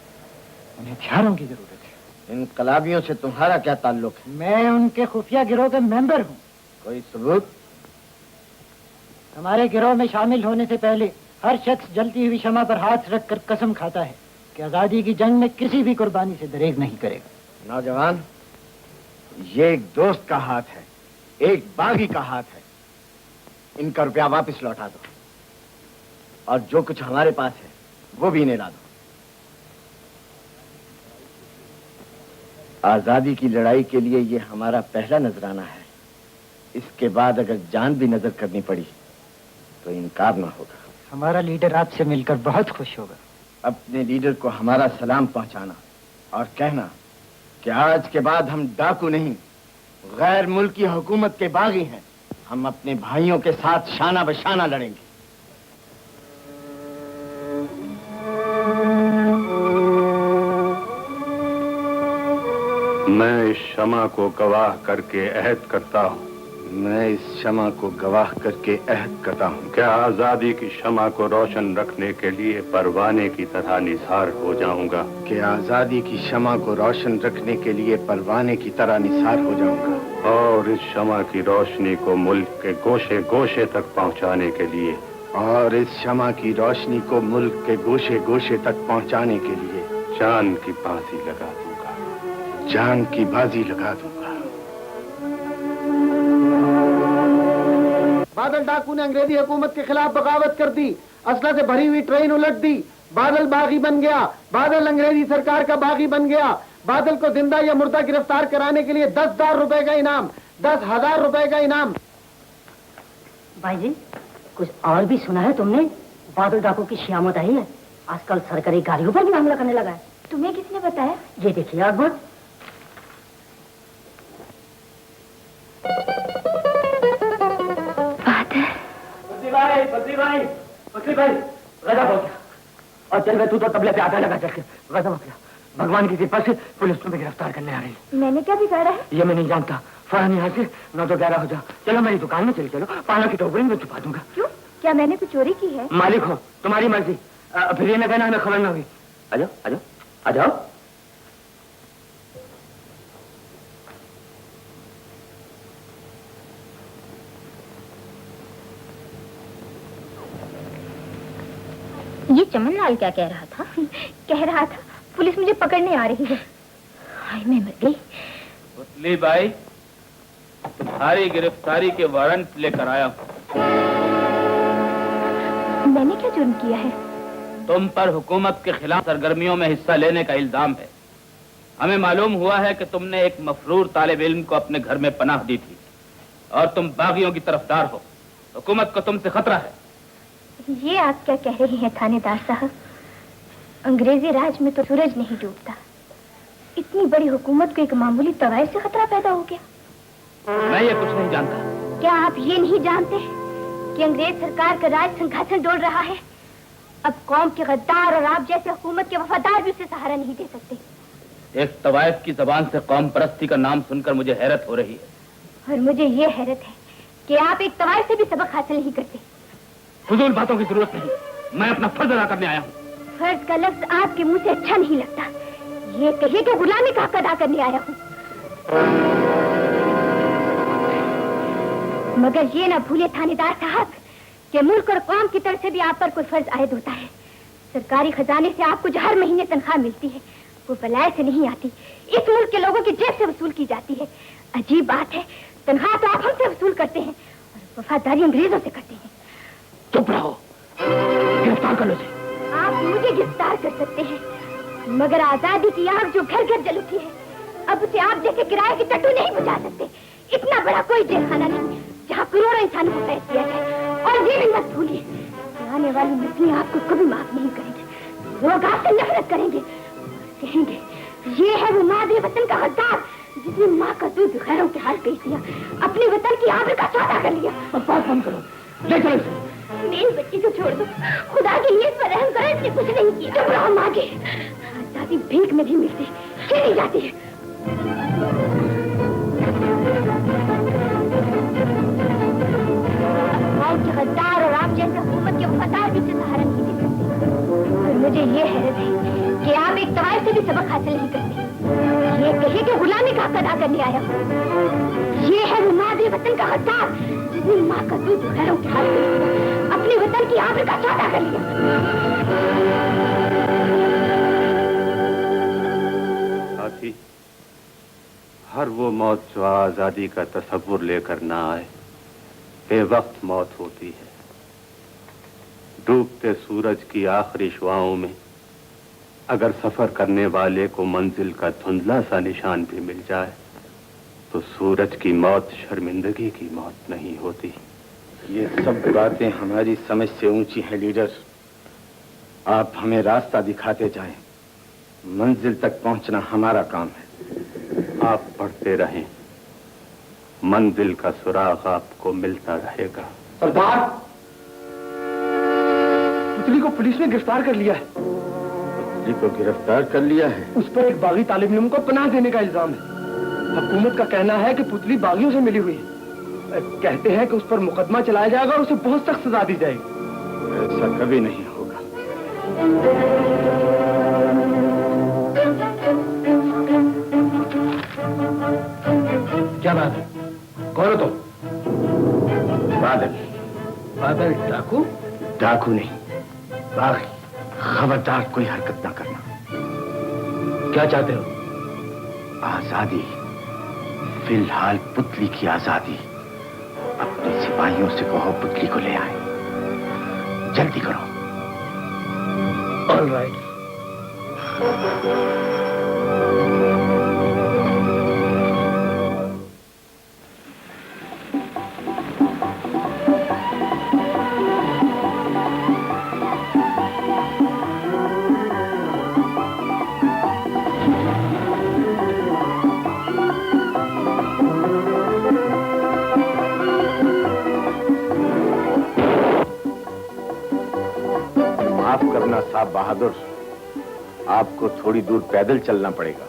उन्हें हथियारों की जरूरत है। इनकलाबियों से तुम्हारा क्या ताल्लुक है? मैं उनके खुफिया गिरोह का मेंबर हूँ। कोई सबूत? हमारे गिरोह में शामिल होने से पहले हर शख्स जलती हुई शमा पर हाथ रखकर कसम खाता है कि आजादी की जंग में किसी भी कुर्बानी से दरेग नहीं करेगा। नौजवान, ये एक दोस्त का हाथ है, एक बागी का हाथ है। इनका रुपया वापस लौटा दो और जो कुछ हमारे पास है वो भी इन्हें ला दो। आजादी की लड़ाई के लिए ये हमारा पहला नजराना है। इसके बाद अगर जान भी नजर करनी पड़ी तो इनकार ना होगा। हमारा लीडर आपसे मिलकर बहुत खुश होगा। अपने लीडर को हमारा सलाम पहुंचाना और कहना कि आज के बाद हम डाकू नहीं, गैर मुल्की हुकूमत के बागी हैं। हम अपने भाइयों के साथ शाना बशाना लड़ेंगे। मैं इस शमा को गवाह करके अहद करता हूँ। मैं इस शमा को गवाह करके अहद करता हूँ। क्या आजादी की शमा को रोशन रखने के लिए परवाने की तरह निसार हो जाऊंगा। कि आजादी की शमा को रोशन रखने के लिए परवाने की तरह निसार हो जाऊंगा। और इस शमा की रोशनी को मुल्क के गोशे गोशे तक पहुंचाने के लिए। और इस शमा की रोशनी को मुल्क के गोशे गोशे तक पहुंचाने के लिए जान की बाजी लगा दूंगा। जान की बाजी लगा दूंगा। बादल डाकू ने अंग्रेजी हुकूमत के खिलाफ बगावत कर दी, असला से भरी हुई ट्रेन उलट दी। बादल बागी बन गया, बादल अंग्रेजी सरकार का बागी बन गया। बादल को जिंदा या मुर्दा गिरफ्तार कराने के लिए 10,000 रुपए का इनाम, 10,000 रुपए का इनाम। भाई जी, कुछ और भी सुना है तुमने? बादल डाकू की शियामत आई है, आजकल सरकारी गाड़ियों पर भी हमला करने लगा है। तुम्हें किसने बताया? ये देखिए अकबर। बकरी भाई, गजब हो गया। और चल तू तो तबले पे आता लगा चल के, गजब हो गया। भगवान की कृपा से पुलिस तुम्हें गिरफ्तार करने आ रही है। मैंने क्या बिगाड़ा है? ये मैं नहीं जानता। फौरन यहाँ से 9-11 हो जाओ। चलो मेरी दुकान में चलो, पाना की टोकरी में छुपा दूंगा। क्यों? क्या मैंने कुछ चोरी की है? मालिक हो, तुम्हारी मर्जी। फिर ये न कहना हमें खबर न हुई। आ जाओ, आ जाओ, आ जाओ। ये चमनलाल क्या कह रहा था? कह रहा था पुलिस मुझे पकड़ने आ रही है। हाय, मैं मर गई। पुतली बाई, तुम्हारी गिरफ्तारी के वारंट लेकर आया हूँ। मैंने क्या जुर्म किया है? तुम पर हुकूमत के खिलाफ सरगर्मियों में हिस्सा लेने का इल्जाम है। हमें मालूम हुआ है कि तुमने एक मफरूर तालिब इल्म को अपने घर में पनाह दी थी और तुम बागियों की तरफदार हो। हुकूमत को तुमसे खतरा है। ये आप क्या कह रहे हैं थानेदार साहब? अंग्रेजी राज में तो सूरज नहीं डूबता। इतनी बड़ी हुकूमत को एक मामूली तवाय से खतरा पैदा हो गया। मैं ये कुछ नहीं जानता। क्या आप ये नहीं जानते कि अंग्रेज सरकार का राज सिंहासन डोल रहा है? अब कौम के गद्दार और आप जैसे हुकूमत के वफादार भी उसे सहारा नहीं दे सकते। एक तवायफ की जबान से कौम परस्ती का नाम सुनकर मुझे हैरत हो रही है। और मुझे ये हैरत है कि आप एक तवायफ से भी सबक हासिल नहीं करते। फजूल बातों की जरूरत नहीं, मैं अपना फर्ज अदा करने आया हूँ। फर्ज का लफ्ज आपके मुंह से अच्छा नहीं लगता। ये कहिए कि गुलामी का हक अदा करने आया हूँ। मगर ये ना भूले थानेदार साहब कि मुल्क और कौम की तरफ से भी आप पर कोई फर्ज आयद होता है। सरकारी खजाने से आपको जो हर महीने तनख्वाह मिलती है वो बलाय से नहीं आती, इस मुल्क के लोगों की जेब से वसूल की जाती है। अजीब बात है, तनख्वाह तो आप हमसे वसूल करते हैं और वफादारी अंग्रेजों से करते हैं। चुप रहो, गिरफ्तार कर लो इसे। आप मुझे गिरफ्तार कर सकते हैं, मगर आजादी की आग जो घर घर जल उठी है, अब उसे आप जैसे किराए के टट्टू नहीं बुझा सकते। इतना बड़ा कोई जेलखाना नहीं जहाँ करोड़ों इंसानों को कैद किया जाए। और ये भी मत भूलिए, आने वाली नस्लें आपको कभी माफ नहीं करेंगे। लोग आपसे नफरत करेंगे, कहेंगे ये है वो मादरे वतन का गद्दार जिसने माँ का दूध गैरों के हाल बेच दिया, अपने वतन की आबरू का सौदा कर लिया। अब बात बंद करो, ले चलो इसे। मेरी बच्ची को छोड़ दो, खुदा के लिए इस पर रहम करो, इसने कुछ नहीं किया। चुप रहो मागे, आजादी भीख में नहीं मिलती, चली जाती है। कौम के गद्दार और आप जैसे हुकूमत के वफादार भी से सहारा नहीं दे सकते। और मुझे ये हैरत है कि आप एक तवायफ से भी सबक हासिल नहीं करते। ये कहिए कि गुलामी का हक अदा करने आया हूँ। ये है वो मादरे वतन का गद्दार जिसने माँ का दूध गैरों के हाथ बेच दिया, अपने वतन की आबरू का सौदा कर लिया। साथी, हर वो मौत जो आजादी का तसव्वुर लेकर ना आए, बेवक्त मौत होती है। डूबते सूरज की आखिरी शुआओं में अगर सफर करने वाले को मंजिल का धुंधला सा निशान भी मिल जाए तो सूरज की मौत शर्मिंदगी की मौत नहीं होती। ये सब बातें हमारी समझ से ऊंची हैं लीडर। आप हमें रास्ता दिखाते जाएं, मंजिल तक पहुंचना हमारा काम है। आप बढ़ते रहें, मंजिल का सुराग आपको मिलता रहेगा। सरदार, पुतली को पुलिस ने गिरफ्तार कर लिया है। पुतली को गिरफ्तार कर लिया है? उस पर एक बागी तालिब इल्म को पनाह देने का इल्जाम है। हुकूमत का कहना है कि पुतली बागियों से मिली हुई है। कहते हैं कि उस पर मुकदमा चलाया जाएगा और उसे बहुत सख्त सजा दी जाएगी। ऐसा कभी नहीं होगा। क्या बात है? कौन हो तुम? बादल। बादल डाकू? डाकू नहीं, बागी। खबरदार कोई हरकत ना करना। क्या चाहते हो? आजादी, फिलहाल पुतली की आजादी। अपने सिपाहियों से कहो पुतली को ले आए, जल्दी करो। All right. माफ करना साहब बहादुर, आपको थोड़ी दूर पैदल चलना पड़ेगा।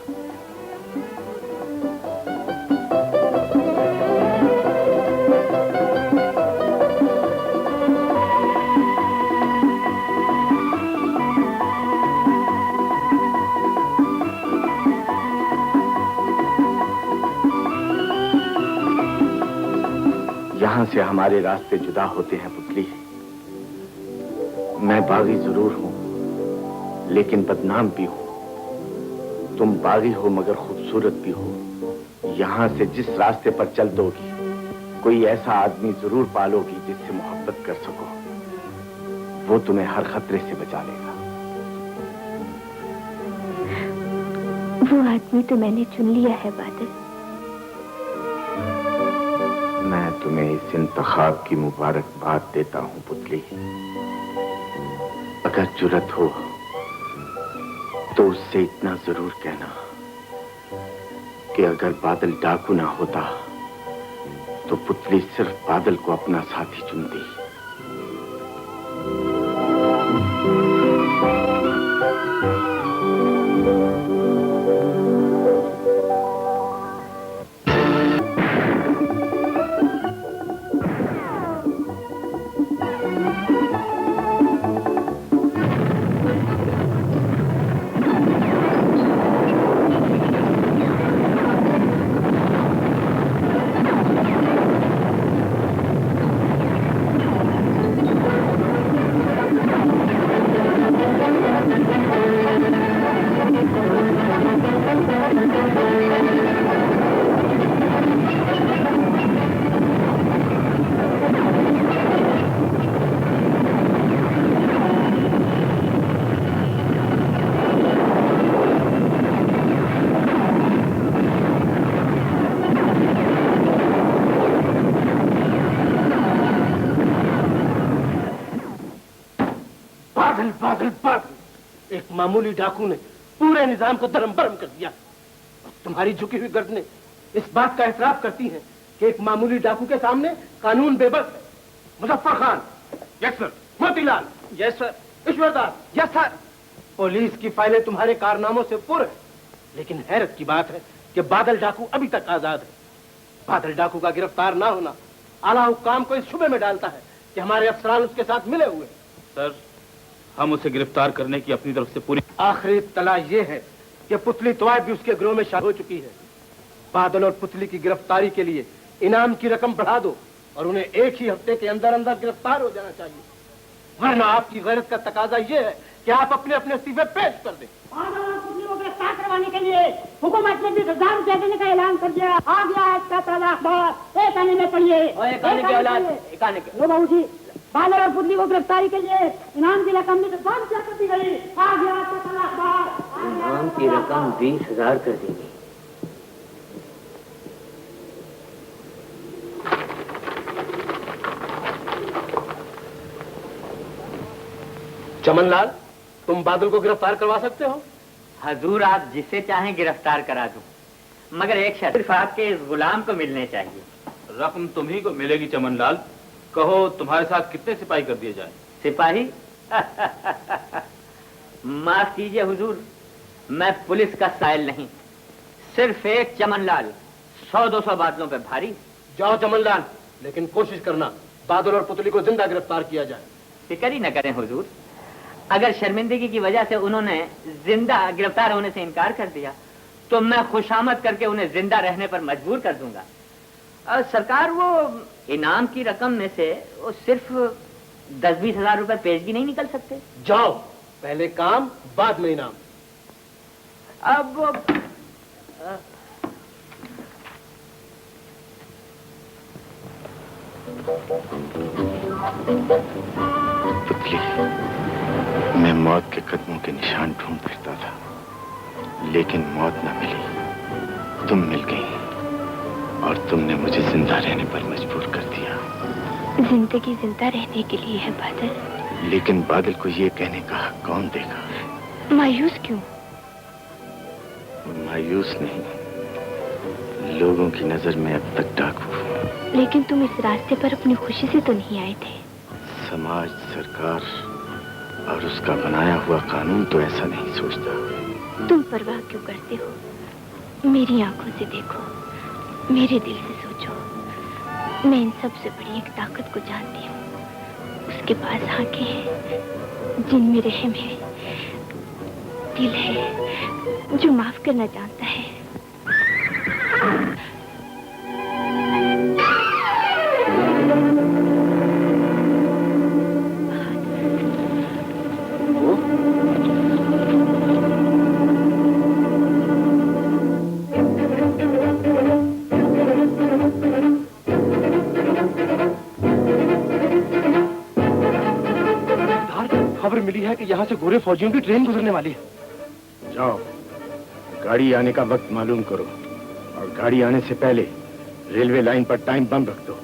यहां से हमारे रास्ते जुदा होते हैं पुतली। मैं बागी जरूर हूं, लेकिन बदनाम भी हूं। तुम बागी हो मगर खूबसूरत भी हो, यहाँ से जिस रास्ते पर चल दोगी, कोई ऐसा आदमी जरूर पालोगी जिससे मोहब्बत कर सको। वो तुम्हें हर खतरे से बचा लेगा। वो आदमी तो मैंने चुन लिया है बादल। मैं तुम्हें इस इंतखाब की मुबारकबाद देता हूँ पुतली। अगर जुर्रत हो तो उससे इतना जरूर कहना कि अगर बादल डाकू ना होता तो पुतली सिर्फ बादल को अपना साथी चुनती। एक मामूली डाकू ने पूरे निजाम को दरम बरम कर दिया। और तुम्हारी झुकी हुई गर्दनें इस बात का एतराफ करती हैं कि एक मामूली डाकू के सामने कानून बेबस है। Muzaffar Khan. Yes sir. Motilal. Yes sir. Ishwardas. Yes sir. Police की फाइलें तुम्हारे कारनामों से पुर है, लेकिन हैरत की बात है कि बादल डाकू अभी तक आजाद है। बादल डाकू का गिरफ्तार ना होना आला हुक्काम को इस शुबे में डालता है कि हमारे अफसरान उसके साथ मिले हुए। सर, हम उसे गिरफ्तार करने की अपनी तरफ से पूरी आखिरी इत्तला ये है कि पुतली तवायफ भी उसके गिरोह में शामिल हो चुकी है। बादल और पुतली की गिरफ्तारी के लिए इनाम की रकम बढ़ा दो और उन्हें एक ही हफ्ते के अंदर अंदर गिरफ्तार हो जाना चाहिए, वरना आपकी गैरत का तकाजा ये है कि आप अपने अपने इस्तीफे पेश कर दें। बादल और पुतली को गिरफ्तार करवाने के लिए हुकूमत ने 20,000 रुपया देने का ऐलान कर दिया। आ गया इसका ताजा अखबार, एक आने में पढ़िए। बादल और पुतली को गिरफ्तारी के लिए इनाम की रकम 20,000 रुपया कर दी गई। आ गया आपका ताजा अखबार। इनाम की रकम 20,000 कर दी गई। चमनलाल, तुम बादल को गिरफ्तार करवा सकते हो? हजूर, आप जिसे चाहें गिरफ्तार करा दूं, मगर एक शर्त, सिर्फ आपके इस गुलाम को मिलने चाहिए। रकम तुम्ही को मिलेगी चमनलाल। कहो तुम्हारे साथ कितने सिपाही कर दिए जाए? सिपाही? माफ कीजिए हुजूर, मैं पुलिस का साइल नहीं, सिर्फ एक चमनलाल 100-200 बादलों पे भारी। जाओ चमनलाल, लेकिन कोशिश करना बादल और पुतली को जिंदा गिरफ्तार किया जाए। फिक्र ही न करें हुजूर, अगर शर्मिंदगी की वजह से उन्होंने जिंदा गिरफ्तार होने से इनकार कर दिया तो मैं खुशामद करके उन्हें जिंदा रहने पर मजबूर कर दूंगा। और सरकार, वो इनाम की रकम में से वो सिर्फ 10-20 हजार रुपए पेशगी नहीं निकल सकते? जाओ, पहले काम बाद में इनाम। अब पुतली, मैं मौत के कदमों के निशान ढूंढ फिरता था, लेकिन मौत न मिली। तुम मिल गई और तुमने मुझे जिंदा रहने पर मजबूर कर दिया। जिंदगी जिंदा रहने के लिए है बादल। लेकिन बादल को ये कहने का हक कौन देगा? मायूस क्यों? मायूस नहीं, लोगों की नजर में अब तक डाकू हूं। लेकिन तुम इस रास्ते पर अपनी खुशी से तो नहीं आए थे। समाज, सरकार और उसका बनाया हुआ कानून तो ऐसा नहीं सोचता। तुम परवाह क्यों करते हो? मेरी आंखों से देखो, मेरे दिल से सोचो। मैं इन सबसे बड़ी एक ताकत को जानती हूँ। उसके पास आंखें हैं जिनमें रहम है, दिल है जो माफ करना जानता है। कहती है कि यहाँ से गोरे फौजियों की ट्रेन गुजरने वाली है। जाओ, गाड़ी आने का वक्त मालूम करो और गाड़ी आने से पहले रेलवे लाइन पर टाइम बम रख दो।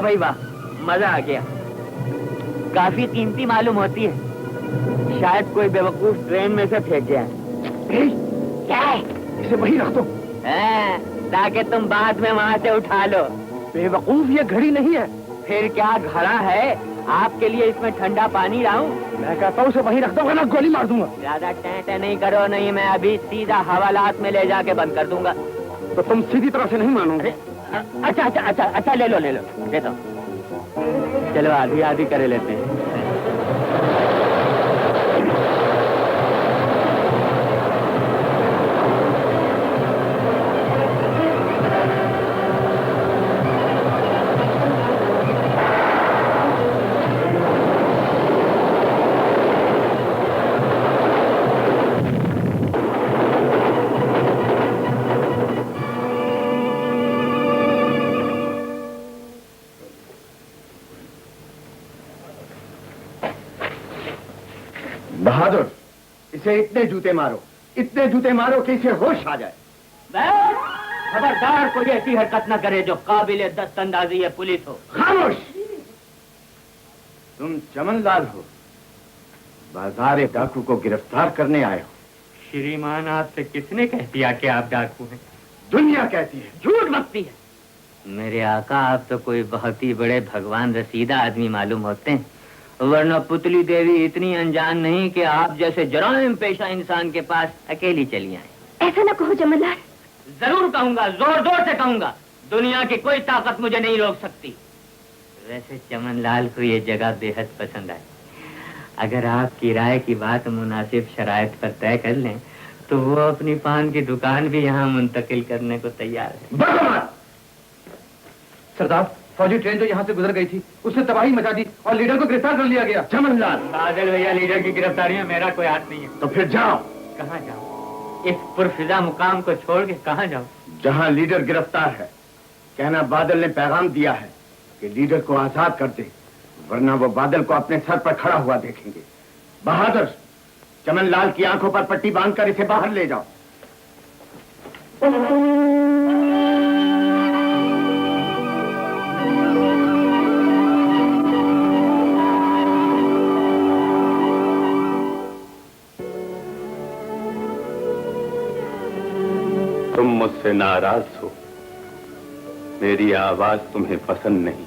भाई वाह, मजा आ गया। काफी कीमती मालूम होती है, शायद कोई बेवकूफ ट्रेन में से फेंक गया। क्या है? इसे वहीं रख दो ताकि तुम बाद में वहाँ से उठा लो। बेवकूफ, ये घड़ी नहीं है। फिर क्या घड़ा है? आपके लिए इसमें ठंडा पानी लाऊं? मैं कहता हूँ उसे वहीं रख दो वरना गोली मार दूंगा। ज्यादा टैं नहीं करो, नहीं मैं अभी सीधा हवालात में ले जाके बंद कर दूंगा। तो तुम सीधी तरह से नहीं मानोगे? अच्छा, ले लो देता हूँ। चलो आधी आधी करे लेते हैं। बहादुर, इसे इतने जूते मारो कि इसे होश आ जाए। खबरदार कोई ऐसी हरकत न करे जो काबिल दस्तंदाजी है पुलिस हो। खामोश! तुम चमनलाल हो, बाजार डाकू को गिरफ्तार करने आए हो। श्रीमान, आपसे किसने कह दिया कि आप डाकू हैं? दुनिया कहती है। झूठ बकती है। मेरे आका, आप तो कोई बहुत ही बड़े भगवान रसीदा आदमी मालूम होते हैं, वरना पुतली देवी इतनी अनजान नहीं कि आप जैसे जराइम पेशा इंसान के पास अकेली चली आए। ऐसा ना कहो जमनलाल। जरूर कहूंगा, जोर जोर से कहूंगा। दुनिया की कोई ताकत मुझे नहीं रोक सकती। वैसे चमनलाल को ये जगह बेहद पसंद आई। अगर आपकी राय की बात मुनासिब शराइत पर तय कर लें तो वो अपनी पान की दुकान भी यहाँ मुंतकिल करने को तैयार है। सरदार, फौजी ट्रेन जो यहाँ से गुजर गई थी उसने तबाही मचा दी और लीडर को गिरफ्तार कर लिया गया। चमनलाल, बादल भैया, लीडर की गिरफ्तारी में मेरा कोई हाथ नहीं है। तो फिर जाओ। कहाँ जाऊँ? इस पुरफिजा मुकाम को छोड़ के कहाँ जाऊँ? जहाँ लीडर गिरफ्तार है, कहना बादल ने पैगाम दिया है कि लीडर को आजाद कर दे, वरना वो बादल को अपने सर पर खड़ा हुआ देखेंगे। बहादुर, चमनलाल की आंखों पर पट्टी बांधकर इसे बाहर ले जाओ। तुम मुझसे नाराज हो, मेरी आवाज तुम्हें पसंद नहीं।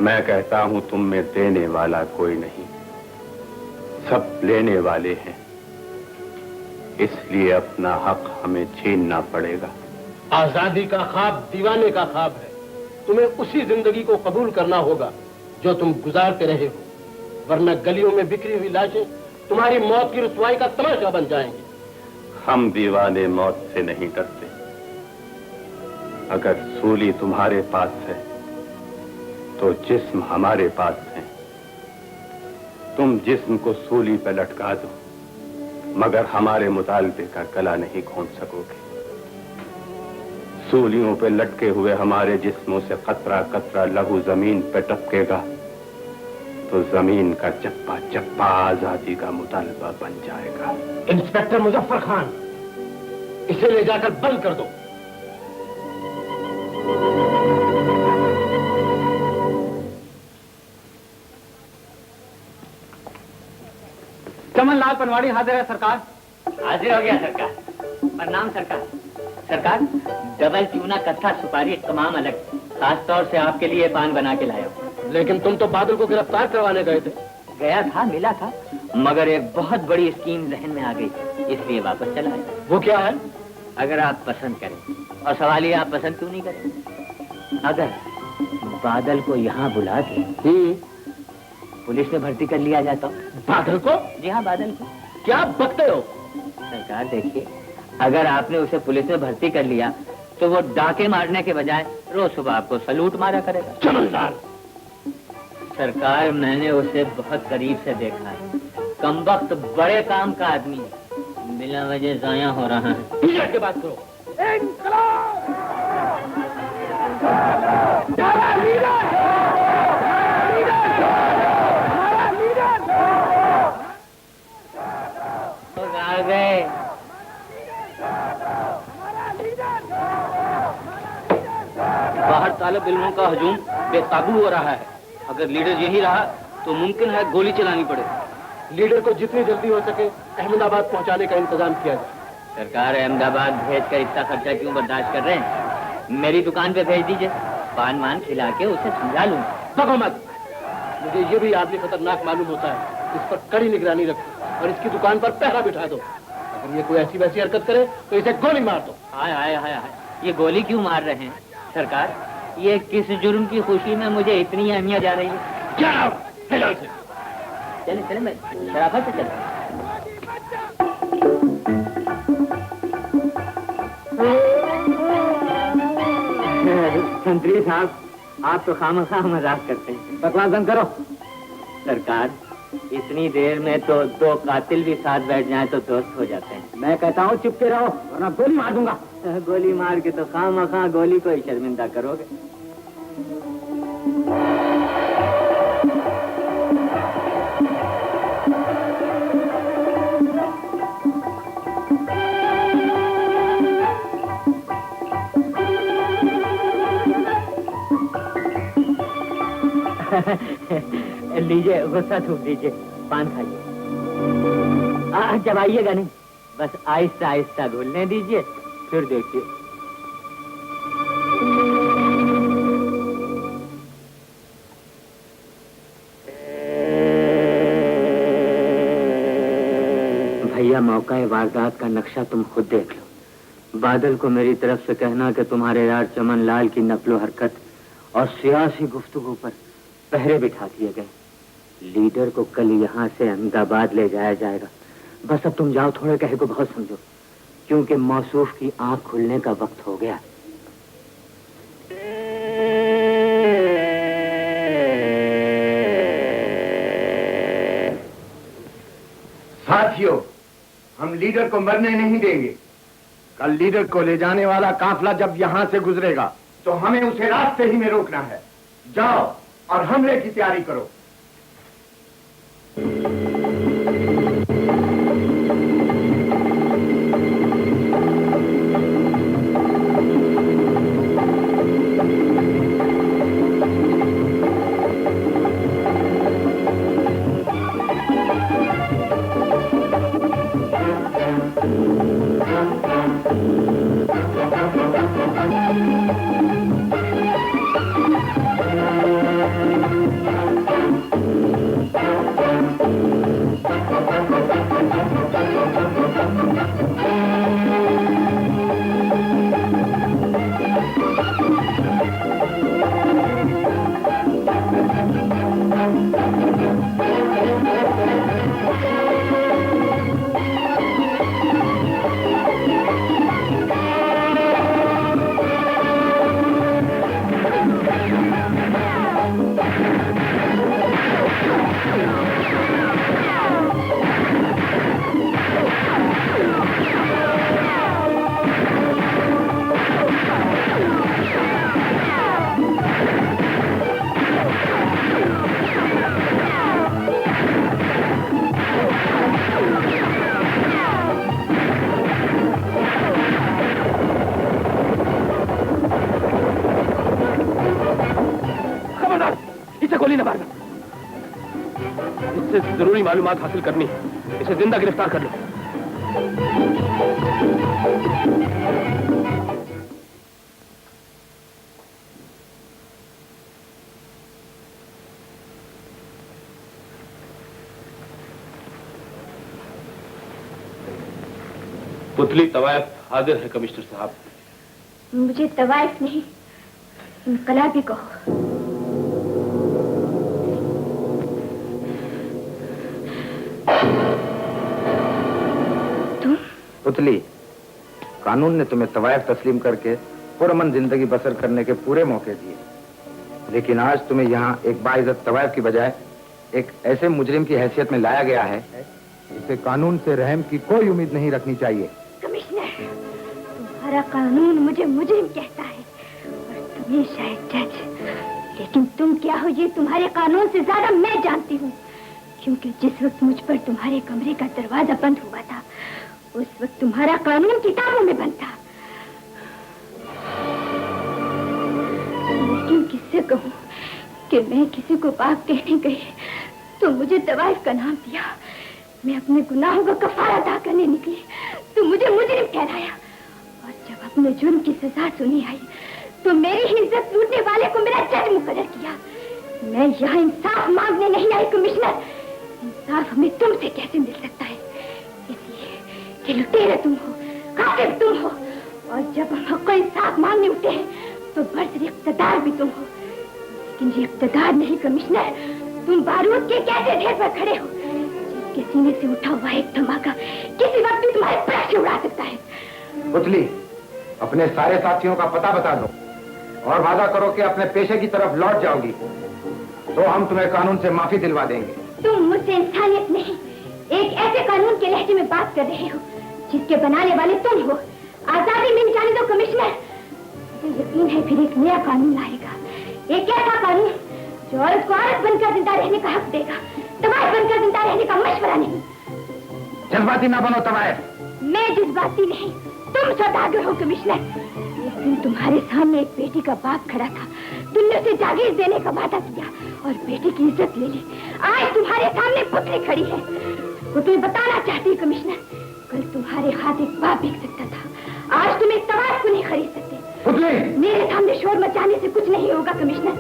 मैं कहता हूं तुम में देने वाला कोई नहीं, सब लेने वाले हैं, इसलिए अपना हक हमें छीनना पड़ेगा। आजादी का ख्वाब दीवाने का ख्वाब है। तुम्हें उसी जिंदगी को कबूल करना होगा जो तुम गुजारते रहे हो, वरना गलियों में बिखरी हुई लाशें तुम्हारी मौत की रुसवाई का तमाशा बन जाएंगी। हम दीवाने मौत से नहीं डरते। अगर सूली तुम्हारे पास है तो जिस्म हमारे पास है। तुम जिस्म को सूली पर लटका दो, मगर हमारे मुतालबे का गला नहीं घोंट सकोगे। सूलियों पे लटके हुए हमारे जिस्मों से कतरा कतरा लहू जमीन पे टपकेगा तो जमीन का चप्पा चप्पा आजादी का मुतालबा बन जाएगा। इंस्पेक्टर मुजफ्फर खान, इसे ले जाकर बंद कर दो। चमनलाल पनवाड़ी हाजिर है सरकार। हाजिर हो गया सरकार। प्रणाम सरकार। सरकार, डबल ट्यूना कत्था सुपारी तमाम अलग, खास तौर से आपके लिए पान बना के लाया हूँ। लेकिन तुम तो बादल को गिरफ्तार करवाने गए थे। गया था, मिला था, मगर एक बहुत बड़ी स्कीम जहन में आ गई, इसलिए वापस चला आया। वो क्या है? अगर आप पसंद करें, और सवाल ये आप पसंद क्यों नहीं करें? अगर बादल को यहाँ बुला के पुलिस में भर्ती कर लिया जाता। बादल को? जी हाँ, बादल को। क्या बकते हो? सरकार देखिए, अगर आपने उसे पुलिस में भर्ती कर लिया तो वो डाके मारने के बजाय रोज सुबह आपको सलूट मारा करेगा। चमनलाल! सरकार, मैंने उसे बहुत करीब से देखा है। कमबख्त बड़े काम का आदमी है, बिना वजह जाया हो रहा है। पीछे के बात करो। आ गए। बाहर तालिब इल्मों का हजूम बेकाबू हो रहा है। अगर लीडर यही रहा तो मुमकिन है गोली चलानी पड़े। लीडर को जितनी जल्दी हो सके अहमदाबाद पहुंचाने का इंतजाम किया जाए। सरकार, अहमदाबाद भेजकर इतना खर्चा क्यों बर्दाश्त कर रहे हैं? मेरी दुकान पे भेज दीजिए, पान वान खिला के उसे समझा लूंगा। भगो मत। मुझे ये भी आदमी खतरनाक मालूम होता है। इस पर कड़ी निगरानी रखो और इसकी दुकान पर पहरा बिठा दो। अगर ये कोई ऐसी वैसी हरकत करे तो इसे गोली मार दो। हाय हाय हाय हाय, ये गोली क्यों मार रहे हैं? सरकार, ये किस जुर्म की खुशी में मुझे इतनी अहमियत जा रही है? चले चले, मैं शराफत से चलता। संतरी साहब, आप तो खामखा मजाक करते हैं। बकवास बंद करो। सरकार, इतनी देर में तो दो कातिल भी साथ बैठ जाएं तो दोस्त हो जाते हैं। मैं कहता हूँ चुपके रहो वरना गोली मार दूंगा। गोली मार के तो खामखा गोली को ही शर्मिंदा करोगे। लीजिए, गुस्सा थूक दीजिए, पान खाइए। चबाइएगा नहीं, बस आहिस्ता आहिस्ता घुलने दीजिए, फिर देखिए। भैया, मौका वारदात का नक्शा तुम खुद देख लो। बादल को मेरी तरफ से कहना कि तुम्हारे यार चमन लाल की नकलो हरकत और सियासी गुफ्तगू पर पहरे बिठा दिए गए। लीडर को कल यहाँ से अहमदाबाद ले जाया जाएगा। बस अब तुम जाओ, थोड़े कहे को बहुत समझो, क्योंकि मौसूफ की आंख खुलने का वक्त हो गया। साथियों, हम लीडर को मरने नहीं देंगे। कल लीडर को ले जाने वाला काफिला जब यहाँ से गुजरेगा तो हमें उसे रास्ते ही में रोकना है। जाओ और हमले की तैयारी करो। गोली न मारना। इससे जरूरी मालूमात हासिल करनी है। इसे जिंदा गिरफ्तार कर लो। पुतली तवायफ हाजिर है कमिश्नर साहब। मुझे तवाइफ नहीं, इनकलाबी कहो। पुतली, कानून ने तुम्हें तवाइफ तस्लीम करके पुरअमन जिंदगी बसर करने के पूरे मौके दिए, लेकिन आज तुम्हें यहाँ एक बाइज्जत तवाइफ की बजाय एक ऐसे मुजरिम की हैसियत में लाया गया है जिसे कानून से रहम की कोई उम्मीद नहीं रखनी चाहिए। कमिश्नर, तुम्हारा कानून मुझे मुजरिम कहता है और तुम्हें शायद जज, लेकिन तुम क्या हो ये तुम्हारे कानून से ज्यादा मैं जानती हूँ, क्योंकि जिस वक्त मुझ पर तुम्हारे कमरे का दरवाजा बंद हुआ था उस वक्त तुम्हारा कानून किताबों में बंद था। लेकिन किससे कहूँ कि मैं किसी को पाक कहने गई तो मुझे तवाइफ का नाम दिया, मैं अपने गुनाहों का कफारा अदा करने निकली तो मुझे मुजरिम ठहराया, और जब अपने जुर्म की सजा सुनी आई तो मेरी ही इज्जत लूटने वाले को मेरा जज मुकर्रर किया। मैं यहाँ इंसाफ मांगने नहीं आई कमिश्नर, इंसाफ हमें तुमसे कैसे मिल सकता है, इसलिए कि लुटेरे तुम हो, कातिल तुम हो, और जब हम हक को इंसाफ मांगने उठे हैं तो बर्सर इख्तिदार भी तुम हो। लेकिन ये इख्तिदार नहीं कमिश्नर, तुम बारूद के कैसे ढेर पर खड़े हो जिसके सीने से उठा हुआ एक धमाका किसी वक्त भी तुम्हारे पैर से उड़ा सकता है। पुतली, अपने सारे साथियों का पता बता दो और वादा करो कि अपने पेशे की तरफ लौट जाओगी तो हम तुम्हें कानून से माफी दिलवा देंगे। तुम मुझसे इंसानियत नहीं, एक ऐसे कानून के लहजे में बात कर रहे हो जिसके बनाने वाले तुम हो। आजादी में जाने दो कमिश्नर, मुझे यकीन है फिर एक नया कानून लाएगा, एक ऐसा कानून जो औरत को औरत बनकर जिंदा रहने का हक देगा, तवाइफ बनकर जिंदा रहने का मशवरा नहीं। जज्बाती ना बनो तवाइफ। मैं जज्बाती नहीं, तुम सौदागर हो कमिश्नर। एक दिन तुम्हारे सामने एक बेटी का बाप खड़ा था, तुमने उसे जागीर देने का वादा किया और बेटी की इज्जत ले ली। आज तुम्हारे सामने पुतली खड़ी है, वो तुम्हें बताना चाहती कमिश्नर, कल तुम्हारे हाथ एक बाप बिक सकता था, आज तुम एक तवाइफ को नहीं खरीद सकते। मेरे सामने शोर मचाने से कुछ नहीं होगा कमिश्नर,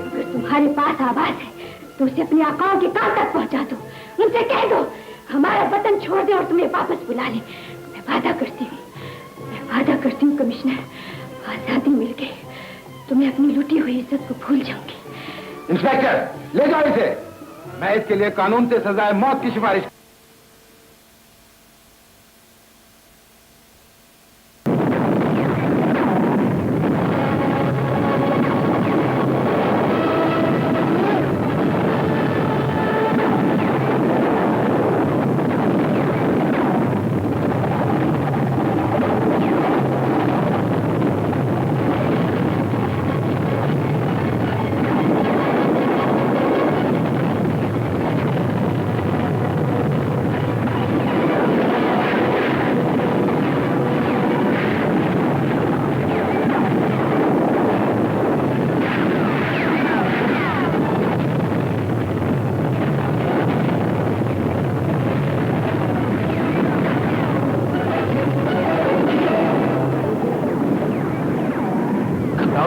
अगर तुम्हारे पास आवाज है तो उसे अपने आकाओं के कान तक पहुंचा दो, उनसे कह दो हमारा वतन छोड़ दे और तुम्हें वापस बुला ले। मैं वादा करती हूँ कमिश्नर, आजादी मिल गई तो मैं अपनी लूटी हुई इज्जत को भूल जाऊंगी। इंस्पेक्टर, ले जाओ इसे, मैं इसके लिए कानून से सजाए मौत की सिफारिश।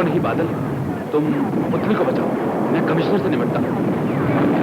नहीं बादल, तुम पुतली को बचाओ, मैं कमिश्नर से निपटता हूं।